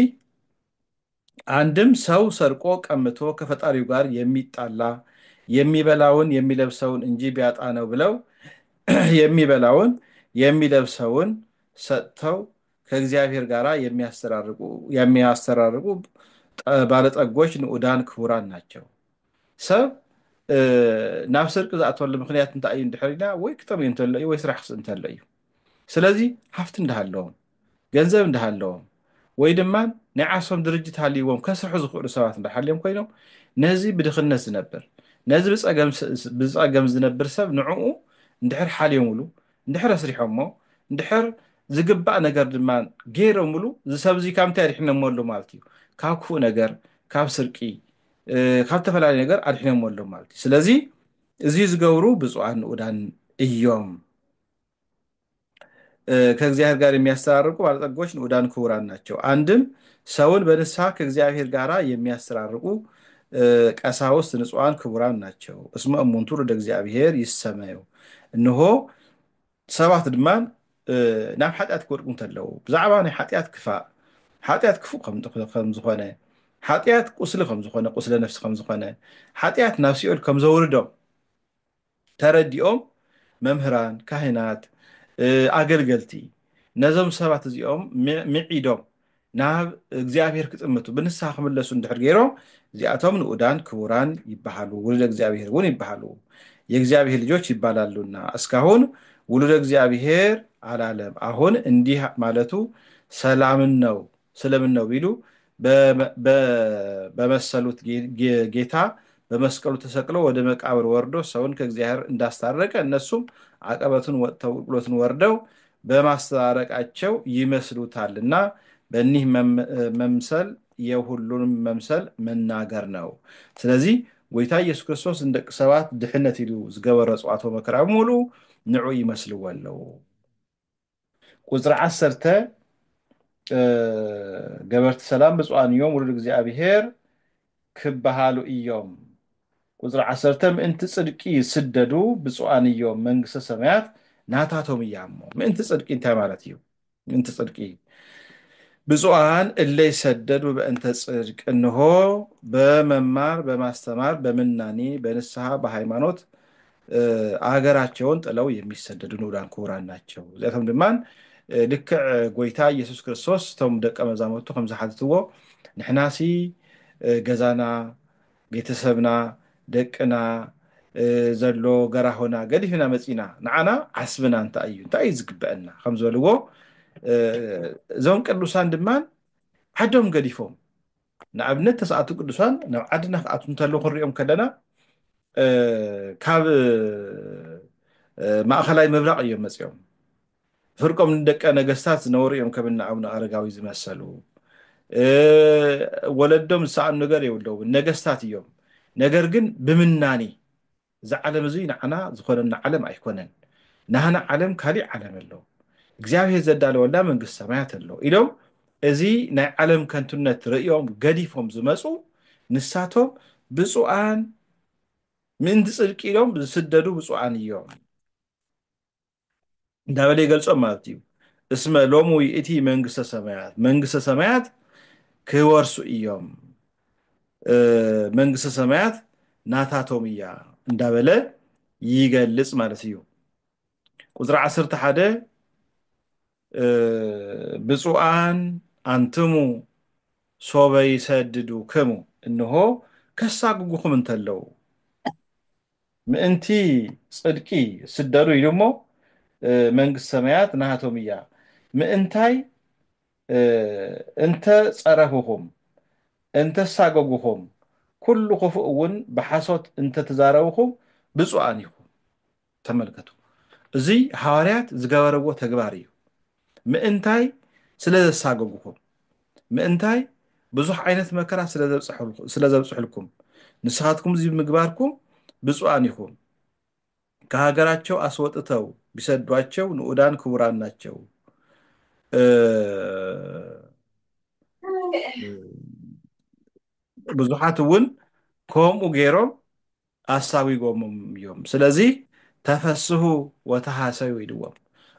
አንድም ሰው ሰርቆ ቀምቶ ከፈጣሪው ጋር የሚጣላ የሚበላውን የሚለብሰውን እንጂ ቢያጣ ነው ብለው የሚበላውን የሚለብሰውን ሰጥተው ከእግዚአብሔር ጋር የሚያስተራርቁ ባለጠጎች ንዑዳን ክቡራን ናቸው። ሰብ ናብ ስርቂ ዝኣተወሉ ምክንያት እንታይ እዩ እንድሕር ኢልና ወይ ክጠምዩ እንተሎ እዩ ወይ ስራሕ ክስእ እንተሎ እዩ። ስለዚ ሃፍቲ እንዳሃለዎም ገንዘብ እንዳሃለዎም ወይ ድማ ናይ ዓርሶም ድርጅት ሃልይዎም ከስርሑ ዝኽእሉ ሰባት እንዳሃልዮም ኮይኖም ነዚ ብድኽነት ዝነብር ነዚ ብፀገም ዝነብር ሰብ ንዕኡ እንድሕር ሓልዮምሉ እንድሕር ኣስሪሖሞ እንድሕር ዝግባእ ነገር ድማ ገይሮምሉ እዚ ሰብ እዚ ካብ እንታይ ኣድሒኖመሉ ማለት እዩ? ካብ ክፉእ ነገር፣ ካብ ስርቂ፣ ካብ ተፈላለዩ ነገር ኣድሒኖመሉ ማለት እዩ። ስለዚ እዚ ዝገብሩ ብፁዓን ንዑዳን እዮም። ከእግዚአብሔር ጋር የሚያስተራርቁ ባለጠጎች ንዑዳን ክቡራን ናቸው። አንድም ሰውን በንስሐ ከእግዚአብሔር ጋር የሚያስተራርቁ ቀሳውስት ንጹሐን ክቡራን ናቸው። እስመ እሙንቱ ወደ እግዚአብሔር ይሰመዩ። እንሆ ሰባት ድማ ናብ ሓጢአት ክወድቁ እንተለው ብዛዕባ ናይ ሓጢአት ክፋእ ሓጢአት ክፉእ ከም ዝኾነ ሓጢአት ቁስሊ ከም ዝኾነ ቁስለ ነፍሲ ከም ዝኾነ ሓጢአት ናብ ሲኦል ከም ዘውርዶም ተረዲኦም መምህራን ካህናት ኣገልገልቲ ነዞም ሰባት እዚኦም ምዒዶም ናብ እግዚአብሔር ክጥምቱ ብንስሐ ክምለሱ እንድሕር ገይሮም እዚኣቶም ንዑዳን ክቡራን ይባሃሉ፣ ውሉደ እግዚአብሔር እውን ይባሃሉ። የእግዚአብሔር ልጆች ይባላሉና እስካሁን ውሉደ እግዚአብሔር አላለም። አሁን እንዲህ ማለቱ ሰላምን ነው ስለምን ነው ቢሉ በመሰሉት ጌታ በመስቀሉ ተሰቅሎ ወደ መቃብር ወርዶ ሰውን ከእግዚአብሔር እንዳስታረቀ እነሱም ዓቀበቱን ወጥተው ቁልቁለቱን ወርደው በማስታረቃቸው ይመስሉታልና በእኒህ መምሰል የሁሉንም መምሰል መናገር ነው። ስለዚህ ጎይታ ኢየሱስ ክርስቶስ እንደቂ ሰባት ድሕነት ኢሉ ዝገበረ ጽዋዕቶ መከራ ሙሉ ንዑ ይመስልዎ ኣለው። ቁፅሪ 10 ገበርቲ ሰላም ብፁዓን እዮም ውሉድ እግዚአብሔር ክበሃሉ እዮም። ቁፅሪ 10 ምእንቲ ጽድቂ ይስደዱ ብፁዓን እዮም መንግስተ ሰማያት ናታቶም እያ እሞ። ምእንቲ ጽድቂ እንታይ ማለት እዩ? ምእንቲ ጽድቂ ብፁዓን እለ ይሰደዱ በእንተ ጽድቅ እንሆ በመማር በማስተማር በምናኔ በንስሐ በሃይማኖት አገራቸውን ጥለው የሚሰደዱ ንዑዳን ክቡራን ናቸው። እዚኣቶም ድማን ልክዕ ጎይታ ኢየሱስ ክርስቶስ እቶም ደቀ መዛሙርቱ ከም ዝሓትትዎ ንሕናሲ ገዛና ቤተሰብና ደቅና ዘሎ ገራሆና ገዲፍና መፂና ንዓና ዓስብና እንታይ እዩ ዝግበአና ከም ዝበልዎ እዞም ቅዱሳን ድማን ዓዶም ገዲፎም ንኣብነት ተስኣቱ ቅዱሳን ናብ ዓድና ክኣቱ እንተለዉ ክንሪኦም ከለና ካብ ማእኸላይ ምብራቅ እዮም መፅኦም ፍርቆም ንደቀ ነገስታት ዝነበሩ እዮም ከምና ኣቡነ ኣረጋዊ ዝመሰሉ ወለዶም ዝሰኣኑ ነገር የብለዎም ነገስታት እዮም። ነገር ግን ብምናኔ እዚ ዓለም እዚ ንዓና ዝኾነና ዓለም ኣይኮነን፣ ናህና ዓለም ካሊእ ዓለም ኣሎ፣ እግዚአብሔር ዘዳለወና መንግስቲ ሰማያት ኣሎ ኢሎም እዚ ናይ ዓለም ከንቱነት ርእዮም ገዲፎም ዝመፁ ንሳቶም ብፁዓን ምእንቲ ጽድቂ ኢሎም ዝስደዱ ብፁዓን እዮም እንዳበለ ይገልጾም ማለት እዩ። እስመ ሎሙ ይእቲ መንግስተ ሰማያት መንግስተ ሰማያት ክወርሱ እዮም መንግስተ ሰማያት ናታቶም እያ እንዳበለ ይገልጽ ማለት እዩ። ቁጥሪ 11 ብፁዓን አንትሙ ሶበ ይሰድዱክሙ እንሆ ከሳግጉኹም እንተለው ምእንቲ ጽድቂ ስደዱ ኢሉ እሞ መንግስት ሰማያት ናሃቶም እያ ምእንታይ እንተ ጸረፉኹም እንተ ሳገጉኹም ኩሉ ክፉእ እውን ብሓሶት እንተ ተዛረብኹም ብፁዓን ኢኹም። ተመልከቱ፣ እዚ ሐዋርያት ዝገበረዎ ተግባር እዩ። ምእንታይ ስለ ዘሳገጉኹም፣ ምእንታይ ብዙሕ ዓይነት መከራ ስለ ዘብፅሕልኩም ንስኻትኩም እዚ ምግባርኩም ብፁዓን ኢኹም። ከሃገራቸው አስወጥተው ቢሰዷቸው ንዑዳን ክቡራን ናቸው። ብዙሓት እውን ከምኡ ገይሮም ኣሳዊጎሞም እዮም። ስለዚ ተፈስሑ ወተሃሰዩ ኢልዎም።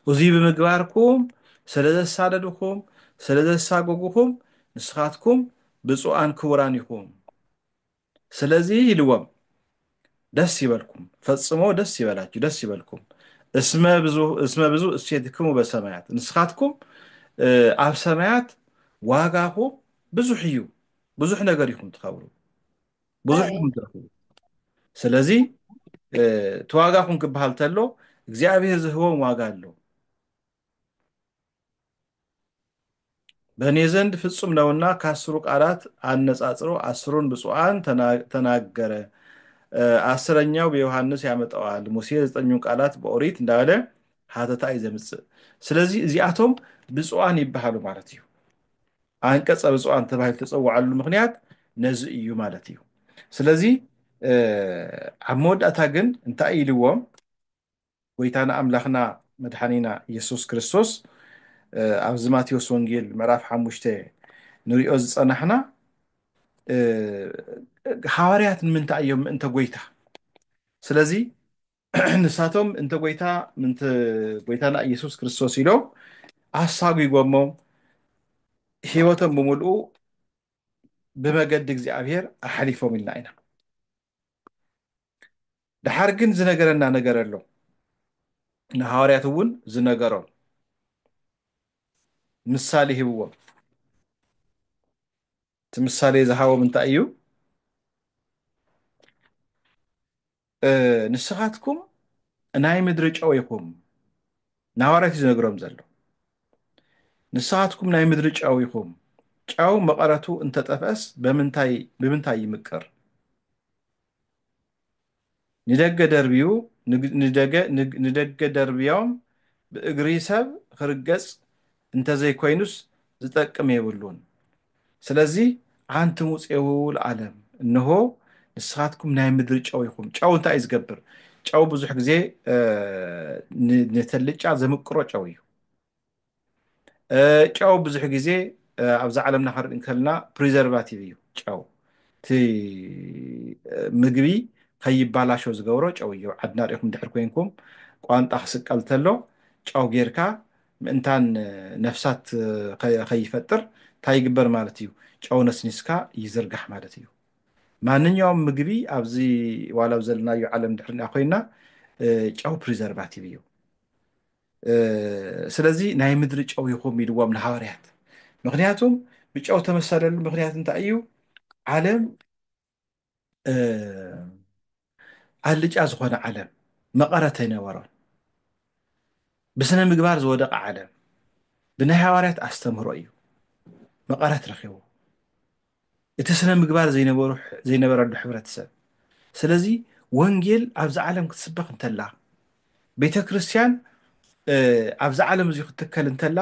እዙይ ብምግባርኩም ስለ ዘሳደድኩም ስለ ዘሳገጉኩም ንስኻትኩም ብፁዓን ክቡራን ኢኹም። ስለዚ ኢልዎም ደስ ይበልኩም፣ ፈጽሞ ደስ ይበላችሁ፣ ደስ ይበልኩም። እስመ ብዙ እሴትክሙ በሰማያት ንስኻትኩም ኣብ ሰማያት ዋጋኹም ብዙሕ እዩ። ብዙሕ ነገር ኢኹም ትኸብሩ፣ ብዙሕ ኢኹም ትረኽቡ። ስለዚ ተዋጋኹም ክበሃል ተሎ እግዚአብሔር ዝህቦም ዋጋ ኣሎ። በእኔ ዘንድ ፍጹም ነውና ከአስሩ ቃላት አነጻጽሮ አስሩን ብፁዓን ተናገረ። አስረኛው በዮሐንስ ያመጣዋል። ሙሴ 9ኙን ቃላት በኦሪት እንዳለ ሀተታ እዩ ዘምጽእ። ስለዚ እዚኣቶም ብፁዓን ይበሃሉ ማለት እዩ። አንቀጸ ብፁዓን ተባሂሉ ተጸውዓሉ ምክንያት ነዚ እዩ ማለት እዩ። ስለዚ ኣብ መወዳእታ ግን እንታይ ኢልዎም ጎይታና ኣምላኽና መድሓኒና ኢየሱስ ክርስቶስ ኣብዚ ማቴዎስ ወንጌል ምዕራፍ 5 ንሪኦ ዝጸናሕና ሐዋርያት ንምንታይ እዮም ምእንተ ጎይታ። ስለዚ ንሳቶም እንተ ጎይታ ምንተ ጎይታና ኢየሱስ ክርስቶስ ኢሎም ኣሳጉጎሞም ሂወቶም ብምልኡ ብመገዲ እግዚኣብሔር ኣሓሊፎም ኢልና ኢና። ድሓር ግን ዝነገረና ነገር ኣሎ። ንሐዋርያት እውን ዝነገሮም ምሳሌ ሂብዎም። እቲ ምሳሌ ዝሃቦም እንታይ እዩ? ንስኻትኩም ናይ ምድሪ ጨው ኢኹም። ንሐዋርያት እዩ ዝነግሮም ዘሎ። ንስኻትኩም ናይ ምድሪ ጨው ኢኹም። ጨው መቐረቱ እንተጠፍአስ ብምንታይ ይምቅር? ንደገ ደርቢዩ ንደገ ደርቢዮም ብእግሪ ሰብ ክርገጽ እንተዘይኮይኑስ ዝጠቅም የብሉን። ስለዚ አንትሙ ፄው ለዓለም እንሆ ንስኻትኩም ናይ ምድሪ ጨው ኢኹም። ጨው እንታይ እዩ ዝገብር? ጨው ብዙሕ ግዜ ንተልጫ ዘምቅሮ ጨው እዩ። ጨው ብዙሕ ግዜ ኣብዛ ዓለምና ክንርኢ ከለና ፕሪዘርቫቲቭ እዩ ጨው። እቲ ምግቢ ከይባላሾ ዝገብሮ ጨው እዩ። ዓድና ሪኢኹም ድሕር ኮንኩም ቋንጣ ክስቀል ተሎ ጨው ጌርካ ምእንታን ነፍሳት ከይፈጥር እንታይ ይግበር ማለት እዩ? ጨው ነስኒስካ ይዝርጋሕ ማለት እዩ። ማንኛውም ምግቢ ኣብዚ ዋላ ዘለናዮ ዓለም ድሕርና ኮይና ጨው ፕሪዘርቫቲቭ እዩ። ስለዚ ናይ ምድሪ ጨው ኢኹም ኢልዎም ንሐዋርያት። ምክንያቱም ብጨው ተመሰለሉ ምክንያት እንታይ እዩ? ዓለም አልጫ ዝኾነ ዓለም መቐረት ኣይነበሮን። ብስነ ምግባር ዝወደቐ ዓለም ብናይ ሐዋርያት ኣስተምህሮ እዩ መቐረት ረኺቡ እቲ ስነ ምግባር ዘይነበረሉ ሕብረተሰብ። ስለዚ ወንጌል ኣብዚ ዓለም ክትስበኽ እንተላ ቤተ ክርስቲያን ኣብዚ ዓለም እዚ ክትትከል እንተላ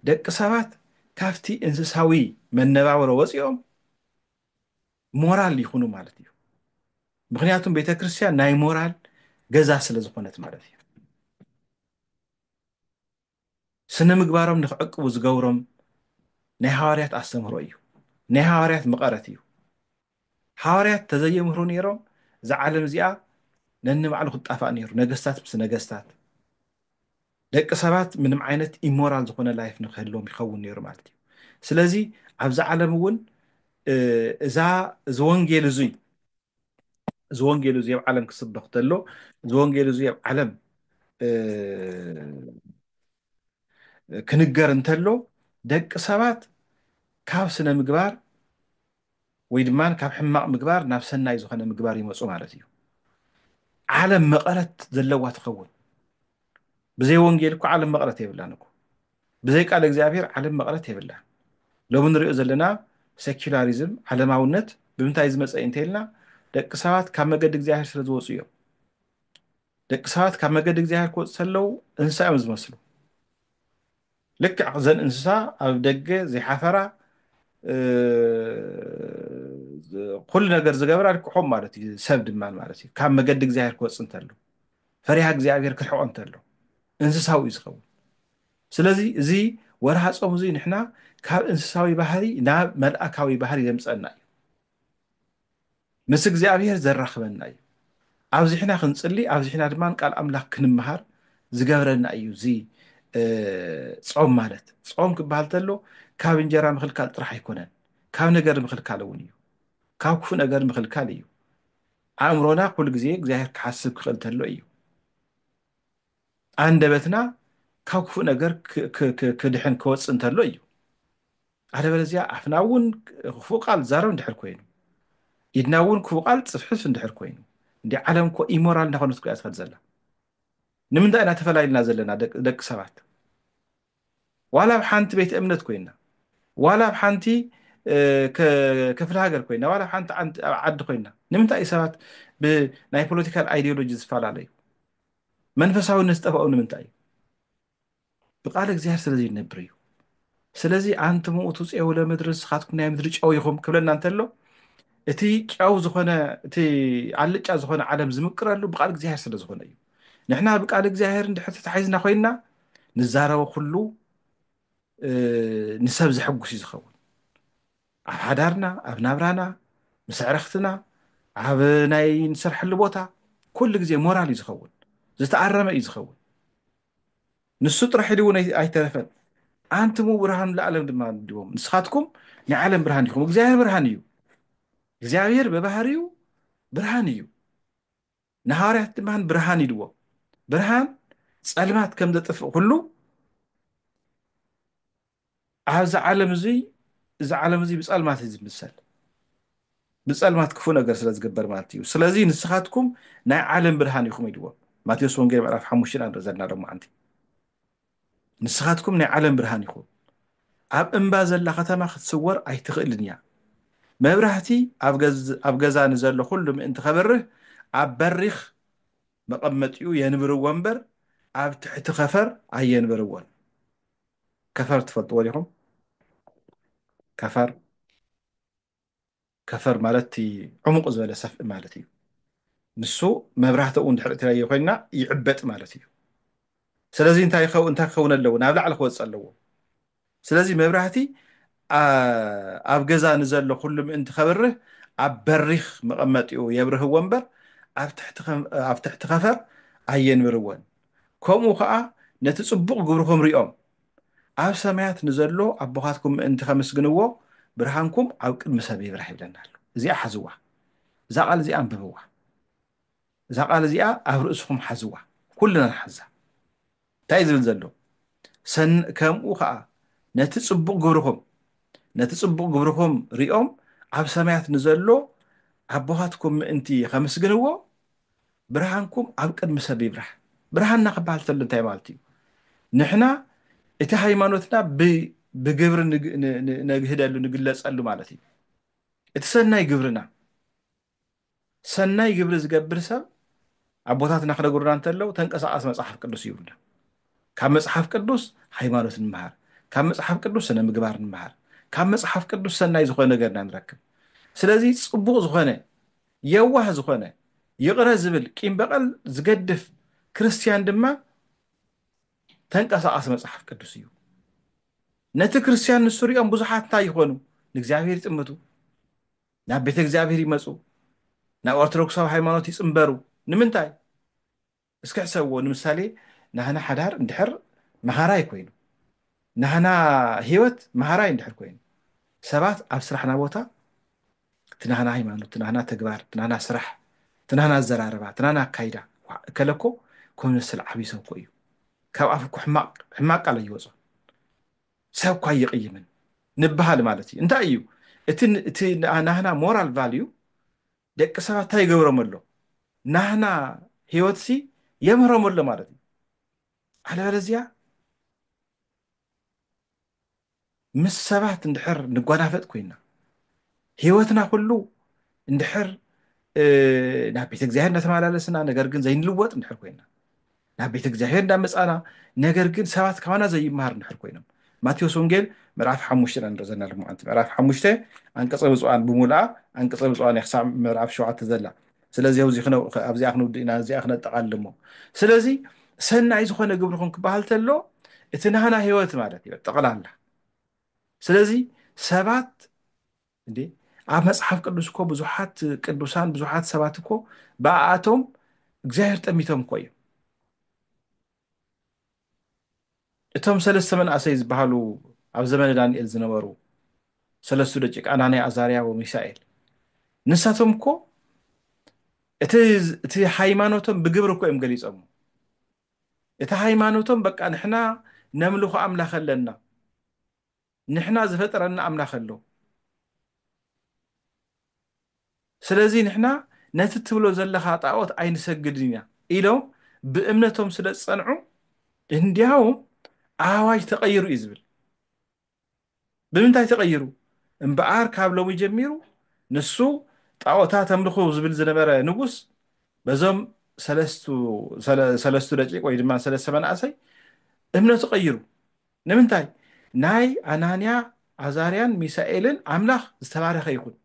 ደቂ ሰባት ካብቲ እንስሳዊ መነባበሮ ወፂኦም ሞራል ይኹኑ ማለት እዩ። ምክንያቱም ቤተ ክርስቲያን ናይ ሞራል ገዛ ስለ ዝኾነት ማለት እዩ። ስነ ምግባሮም ንክዕቅቡ ዝገብሮም ናይ ሐዋርያት ኣስተምህሮ እዩ። ናይ ሐዋርያት መቐረት እዩ። ሐዋርያት ተዘየምህሩ ነይሮም እዛ ዓለም እዚኣ ነንባዕሉ ክጣፋእ ነይሩ። ነገስታት ምስ ነገስታት ደቂ ሰባት ምንም ዓይነት ኢሞራል ዝኾነ ላይፍ ንክህልዎም ይኸውን ነይሩ ማለት እዩ። ስለዚ ኣብዚ ዓለም እውን እዛ እዚ ወንጌል እዙይ እዚ ወንጌል እዙይ ኣብ ዓለም ክስበኽ ተሎ እዚ ወንጌል እዙይ ኣብ ዓለም ክንገር እንተሎ ደቂ ሰባት ካብ ስነ ምግባር ወይ ድማ ካብ ሕማቕ ምግባር ናብ ሰናይ ዝኾነ ምግባር ይመፁ ማለት እዩ ዓለም መቐረት ዘለዋ ትኸውን ብዘይ ወንጌል እኮ ዓለም መቐረት የብላን እኮ ብዘይ ቃል እግዚኣብሔር ዓለም መቐረት የብላ ሎሚ ንሪኦ ዘለና ሴኩላሪዝም ዓለማውነት ብምንታይ ዝመፀ እንተኢልና ደቂ ሰባት ካብ መገዲ እግዚኣብሔር ስለ ዝወፁ እዮም ደቂ ሰባት ካብ መገዲ እግዚኣብሔር ክወፁ ከለዉ እንስሳ እዮም ዝመስሉ ልክዕ ዘን እንስሳ ኣብ ደገ ዘይሓፈራ ኩሉ ነገር ዝገብራ ልክሖም ማለት እዩ ሰብ ድማ ማለት እዩ ካብ መገዲ እግዚኣብሔር ክወፅ እንተሎ ፈሪሃ እግዚኣብሔር ክርሕቆ እንተሎ እንስሳዊ እዩ ዝኸውን ስለዚ እዚ ወርሃ ፆም እዚ ንሕና ካብ እንስሳዊ ባህሪ ናብ መልኣካዊ ባህሪ ዘምፀና እዩ ምስ እግዚኣብሔር ዘራኽበና እዩ ኣብዚሕና ክንፅሊ ኣብዚሕና ድማ ቃል ኣምላኽ ክንመሃር ዝገብረና እዩ እዚ ፆም ማለት ፆም ክበሃል ተሎ ካብ እንጀራ ምክልካል ጥራሕ ኣይኮነን ካብ ነገር ምክልካል እውን እዩ ካብ ክፉእ ነገር ምክልካል እዩ ኣእምሮና ኩሉ ግዜ እግዚኣብሔር ክሓስብ ክኽእል ተሎ እዩ ኣንደበትና ካብ ክፉእ ነገር ክድሕን ክወፅእ እንተሎ እዩ ኣለበለዚያ ኣፍና እውን ክፉእ ቃል ዛረብ እንድሕር ኮይኑ ኢድና እውን ክፉእ ቃል ፅፍሕፍ እንድሕር ኮይኑ እንዲ ዓለም እኮ ኢሞራል እንዳኾነት እያ ትኸድ ዘላ ንምንታይ ኢና ተፈላሊና ዘለና ደቂ ሰባት ዋላ ኣብ ሓንቲ ቤት እምነት ኮይና ዋላ ኣብ ሓንቲ ክፍለ ሃገር ኮይና ዋላ ኣብ ሓንቲ ዓዲ ኮይና ንምንታይ እዩ ሰባት ብናይ ፖለቲካል ኣይዲዮሎጂ ዝፈላለዩ መንፈሳዊነት ዝጠፍኦ ንምንታይ እዩ ብቃል እግዚኣብሔር ስለዚ ይነብር እዩ ስለዚ ኣንትሙ እትውፅኡ ለምድሪ ንስኻትኩም ናይ ምድሪ ጨው ኢኹም ክብለና እንተሎ እቲ ጨው ዝኾነ እቲ ኣልጫ ዝኾነ ዓለም ዝምቅረሉ ብቃል እግዚኣብሔር ስለ ዝኾነ እዩ ንሕና ብቃል እግዚኣብሔር እንድሕር ተታሒዝና ኮይንና ንዛረቦ ኩሉ ንሰብ ዘሐጉስ እዩ ዝኸውን ኣብ ሓዳርና ኣብ ናብራና ምስ ኣዕርኽትና ኣብ ናይ ንሰርሐሉ ቦታ ኩሉ ግዜ ሞራል እዩ ዝኸውን ዝተኣረመ እዩ ዝኸውን ንሱ ጥራሕ ኢሉ እውን ኣይተረፈን ኣንትሙ ብርሃን ለዓለም ድማ ድዎም ንስኻትኩም ናይ ዓለም ብርሃን ኢኹም እግዚኣብሔር ብርሃን እዩ እግዚኣብሔር በባህሪኡ ብርሃን እዩ ንሃዋርያት ድማ ብርሃን ኢልዎ ብርሃን ፀልማት ከም ዘጥፍእ ኩሉ ኣብዚ ዓለም እዙይ እዚ ዓለም እዙይ ብፀልማት እዩ ዝምሰል ብፀልማት ክፉእ ነገር ስለ ዝግበር ማለት እዩ ስለዚ ንስኻትኩም ናይ ዓለም ብርሃን ኢኹም ኢልዎ ማቴዎስ ወንጌል ምዕራፍ 5 ንርኢ ዘለና ሎማ ዓንቲ ንስኻትኩም ናይ ዓለም ብርሃን ኢኹም ኣብ እምባ ዘላ ከተማ ክትስወር ኣይትኽእልን እያ መብራህቲ ኣብ ገዛ ንዘሎ ኩሉ ምእንቲ ከበርህ ኣብ በሪኽ መቐመጢኡ የንብርዎ እምበር ኣብ ትሕቲ ከፈር ኣየንብርዎን ከፈር ትፈልጥዎ ዲኹም ከፈር ማለት ዕሙቕ ዝበለ ሰፍኢ ማለት እዩ ንሱ መብራህቲ እውን ድሕሪ እትለየ ኮይና ይዕበጥ ማለት እዩ ስለዚ እንታይ ክኸውን ኣለዎ ናብ ላዕሊ ክወፅእ ኣለዎ ስለዚ መብራህቲ ኣብ ገዛ ንዘሎ ኩሉ ምእንቲ ከበርህ ኣብ በሪኽ መቐመጢኡ የብርህዎ እምበር ኣብ ትሕቲ ከፈር ኣየንብርዎን ከምኡ ከዓ ነቲ ፅቡቕ ግብርኩም ሪኦም ኣብ ሰማያት ንዘሎ ኣቦኻትኩም ምእንቲ ከመስግንዎ ብርሃንኩም ኣብ ቅድሚ ሰብ ይብራህ ይብለና ኣሎ እዚኣ ሓዝዋ እዛ ቃል እዚኣ አንብብዋ እዛ ቃል እዚኣ ኣብ ርእስኩም ሓዝዋ ኩልና ንሓዛ እንታይ ዝብል ዘሎ ከምኡ ከዓ ነቲ ፅቡቕ ግብርኩም ሪኦም ኣብ ሰማያት ንዘሎ ኣቦኻትኩም ምእንቲ ከመስግንዎ ብርሃንኩም ኣብ ቅድሚ ሰብ ይብራህ ብርሃንና ክበሃል ተሎ እንታይ ማለት እዩ ንሕና እቲ ሃይማኖትና ብግብሪ ነግህደሉ ንግለፀሉ ማለት እዩ እቲ ሰናይ ግብርና ሰናይ ግብሪ ዝገብር ሰብ ኣቦታትና ክነግሩና እንተለው ተንቀሳቐስ መፅሓፍ ቅዱስ ይብሉና ካብ መፅሓፍ ቅዱስ ሃይማኖት ንምሃር ካብ መፅሓፍ ቅዱስ ስነ ምግባር ንምሃር ካብ መፅሓፍ ቅዱስ ሰናይ ዝኾነ ነገርና ንረክብ ስለዚ ፅቡቕ ዝኾነ የዋህ ዝኾነ ይቕረ ዝብል ቂም በቐል ዝገድፍ ክርስቲያን ድማ ተንቀሳቐስ መፅሓፍ ቅዱስ እዩ ነቲ ክርስቲያን ንሱ ሪኦም ብዙሓት እንታይ ይኾኑ ንእግዚኣብሔር ይጥምቱ ናብ ቤተ እግዚኣብሔር ይመፁ ናብ ኦርቶዶክሳዊ ሃይማኖት ይፅምበሩ ንምንታይ እስኪ ሕሰብዎ ንምሳሌ ናህና ሓዳር እንድሕር መሃራይ ኮይኑ ናህና ሂወት መሃራይ እንድሕር ኮይኑ ሰባት ኣብ ስራሕና ቦታ ትናህና ሃይማኖት ትናህና ተግባር ትናህና ስራሕ ትናህና ኣዘራርባ ትናህና ኣካይዳ ከለኮ ኮይኑ ስለ ዓብይ ሰብ እኮ እዩ ካብ ኣፉ እኮ ሕማቅ ቃል ኣይወፆ ሰብ እኳ ይቕይምን ንበሃል ማለት እዩ እንታይ እዩ እቲ ናህና ሞራል ቫልዩ ደቂ ሰባት እንታይ ይገብሮም ኣሎ ናህና ሂወት ሲ የምህሮም ኣሎ ማለት እዩ አለበለዚያ ምስ ሰባት እንድሕር ንጓናፈጥ ኮይና ሂወትና ኩሉ እንድሕር ናብ ቤተ እግዚአብሔር እናተመላለስና ነገር ግን ዘይንልወጥ እንድሕር ኮይና ናብ ቤተ እግዚአብሔር እንዳመፃና ነገር ግን ሰባት ካባና ዘይመሃር እንድሕር ኮይኖም ማቴዎስ ወንጌል ምዕራፍ 5 ንርኢ ዘለና ልሙዓንቲ ምዕራፍ 5 አንቀጸ ብፁዓን ብምልኣ አንቀጸ ብፁዓን ክሳብ ምዕራፍ 7 ዘላ ስለዚ ኣብዚኣ ክንውድእና እዚኣ ክነጠቃልል እሞ ስለዚ ሰናይ ዝኾነ ግብርኹም ክበሃል ተሎ እቲ ናህና ሂወት ማለት እዩ ጠቕላላ ስለዚ ሰባት እንዴ ኣብ መጽሓፍ ቅዱስ እኮ ብዙሓት ቅዱሳን ብዙሓት ሰባት እኮ ብኣኣቶም እግዚኣብሔር ጠሚቶም እኮ እዮም እቶም ሰለስተ መናእሰይ ዝበሃሉ ኣብ ዘመነ ዳንኤል ዝነበሩ ሰለስቱ ደቂቅ ኣናንያ ኣዛርያ ወሚሳኤል ንሳቶም እኮ እቲ ሃይማኖቶም ብግብሪ እኮ እዮም ገሊፆም እቲ ሃይማኖቶም በቃ ንሕና ነምልኹ ኣምላኽ ኣለና ንሕና ዝፈጠረና ኣምላኽ ኣሎ ስለዚ ንሕና ነቲ ትብሎ ዘለኻ ጣዖት ኣይንሰግድን ኢና ኢሎም ብእምነቶም ስለ ዝፀንዑ እንዲያውም ኣዋጅ ተቐይሩ እዩ ዝብል ብምንታይ ተቐይሩ እምበኣር ካብ ሎሚ ጀሚሩ ንሱ ጣዖታት ኣምልኹ ዝብል ዝነበረ ንጉስ በዞም ሰለስቱ ደቂቅ ወይ ድማ ሰለስተ መናእሰይ እምነቱ ቀይሩ ንምንታይ ናይ ኣናንያ ኣዛርያን ሚሳኤልን ኣምላኽ ዝተባረኸ ይኹን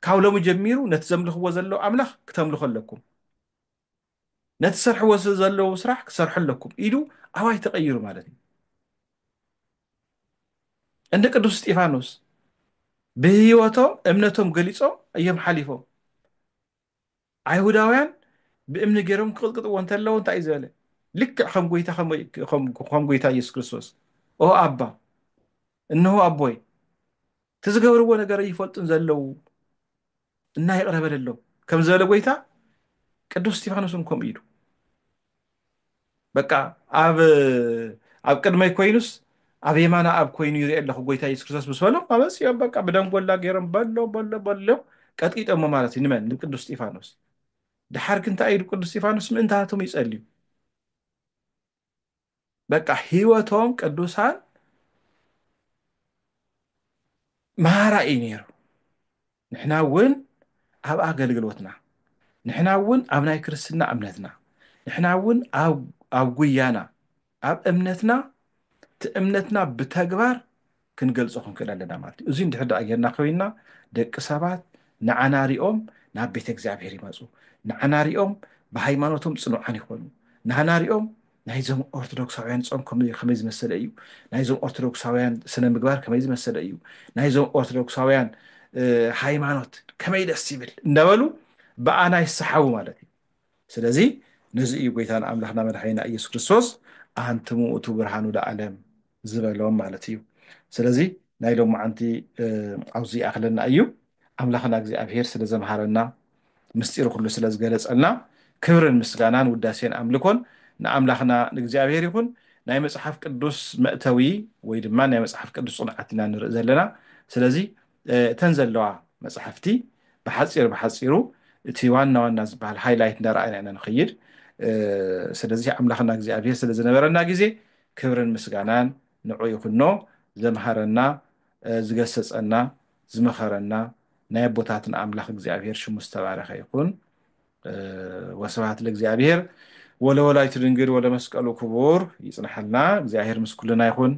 ካብ ሎሚ ጀሚሩ ነቲ ዘምልኽዎ ዘለዉ ኣምላኽ ክተምልኹ ኣለኩም ነቲ ሰርሕዎ ዘለዉ ስራሕ ክሰርሑ ኣለኩም ኢሉ ኣዋጅ ተቐይሩ ማለት እዩ እንደ ቅዱስ እስጢፋኖስ ብህይወቶም እምነቶም ገሊፆም እዮም ሓሊፎም ኣይሁዳውያን ብእምኒ ገይሮም ክቅጥቅጥዎ እንተለዉ እንታይ እዩ ዝበለ ልክዕ ከም ጎይታ ኢየሱስ ክርስቶስ ኦ ኣባ እነሆ ኣቦይ ትዝገብርዎ ነገር ይፈልጡን ዘለው እና ይቅረበለሎም ከም ዝበለ ጎይታ ቅዱስ እስጢፋኖስን ከምኡ ኢሉ በቃ ኣብ ቅድመይ ኮይኑስ ኣብ የማና ኣብ ኮይኑ ይሪኦ ኣለኹ ጎይታ ኢየሱስ ክርስቶስ ምስ በሎም ኣበፂኦም በቃ ብደንጎላ ገይሮም በሎ ቀጥቂጦሞ ማለት እዩ ንመን ንቅዱስ እስጢፋኖስ ድሓር ግን እንታይ ኢሉ ቅዱስ እስጢፋኖስ ምእንታቶም ይጸልዩ በቃ ሂወቶም ቅዱሳን ማራ እዩ ነይሩ ንሕና እውን ኣብ ኣገልግሎትና ንሕና እውን ኣብ ናይ ክርስትና እምነትና ንሕና እውን ኣብ ጉያና ኣብ እምነትና እቲ እምነትና ብተግባር ክንገልጾ ክንክእል ኣለና ማለት እዩ እዚ እንድሕር ደኣ ጌርና ኮይና ደቂ ሰባት ንዓና ሪኦም ናብ ቤተ እግዚኣብሔር ይመፁ ንዓና ሪኦም ብሃይማኖቶም ፅኑዓን ይኮኑ ንዓና ሪኦም ናይዞም ኦርቶዶክሳውያን ጾም ከመይ ዝመሰለ እዩ ናይዞም ኦርቶዶክሳውያን ስነ ምግባር ከመይ ዝመሰለ እዩ ናይዞም ኦርቶዶክሳውያን ሃይማኖት ከመይ ደስ ይብል እንዳበሉ ብኣና ይሰሓቡ ማለት እዩ ስለዚ ነዚ እዩ ጎይታና ኣምላኽና መድሓኒና ኢየሱስ ክርስቶስ ኣንትሙ እቱ ብርሃኑ ለዓለም ዝበሎም ማለት እዩ ስለዚ ናይ ሎሚ መዓንቲ ኣብዚ ኣኽለና እዩ ኣምላኽና እግዚኣብሔር ስለ ዘምሃረና ምስጢሩ ኩሉ ስለ ዝገለፀልና ክብርን ምስጋናን ውዳሴን ኣምልኮን ንኣምላኽና ንእግዚኣብሔር ይኹን ናይ መፅሓፍ ቅዱስ መእተዊ ወይ ድማ ናይ መፅሓፍ ቅዱስ ፅኑዓት ኢና ንርኢ ዘለና ስለዚ እተን ዘለዋ መፅሓፍቲ ብሓፂሩ እቲ ዋና ዋና ዝበሃል ሃይላይት እንዳረኣይና ኢና ንኸይድ ስለዚ ኣምላኽና እግዚኣብሔር ስለ ዝነበረና ግዜ ክብርን ምስጋናን ንዑ ይኹኖ ዘምሃረና ዝገሰፀና ዝመኸረና ናይ ኣቦታትና ኣምላኽ እግዚኣብሔር ሽሙ ዝተባረኸ ይኹን ወስብሐት ለእግዚአብሔር ወለወላዲቱ ድንግል ወለመስቀሉ ክቡር ይጽንሐልና እግዚአብሔር ምስ ኩልና ይኹን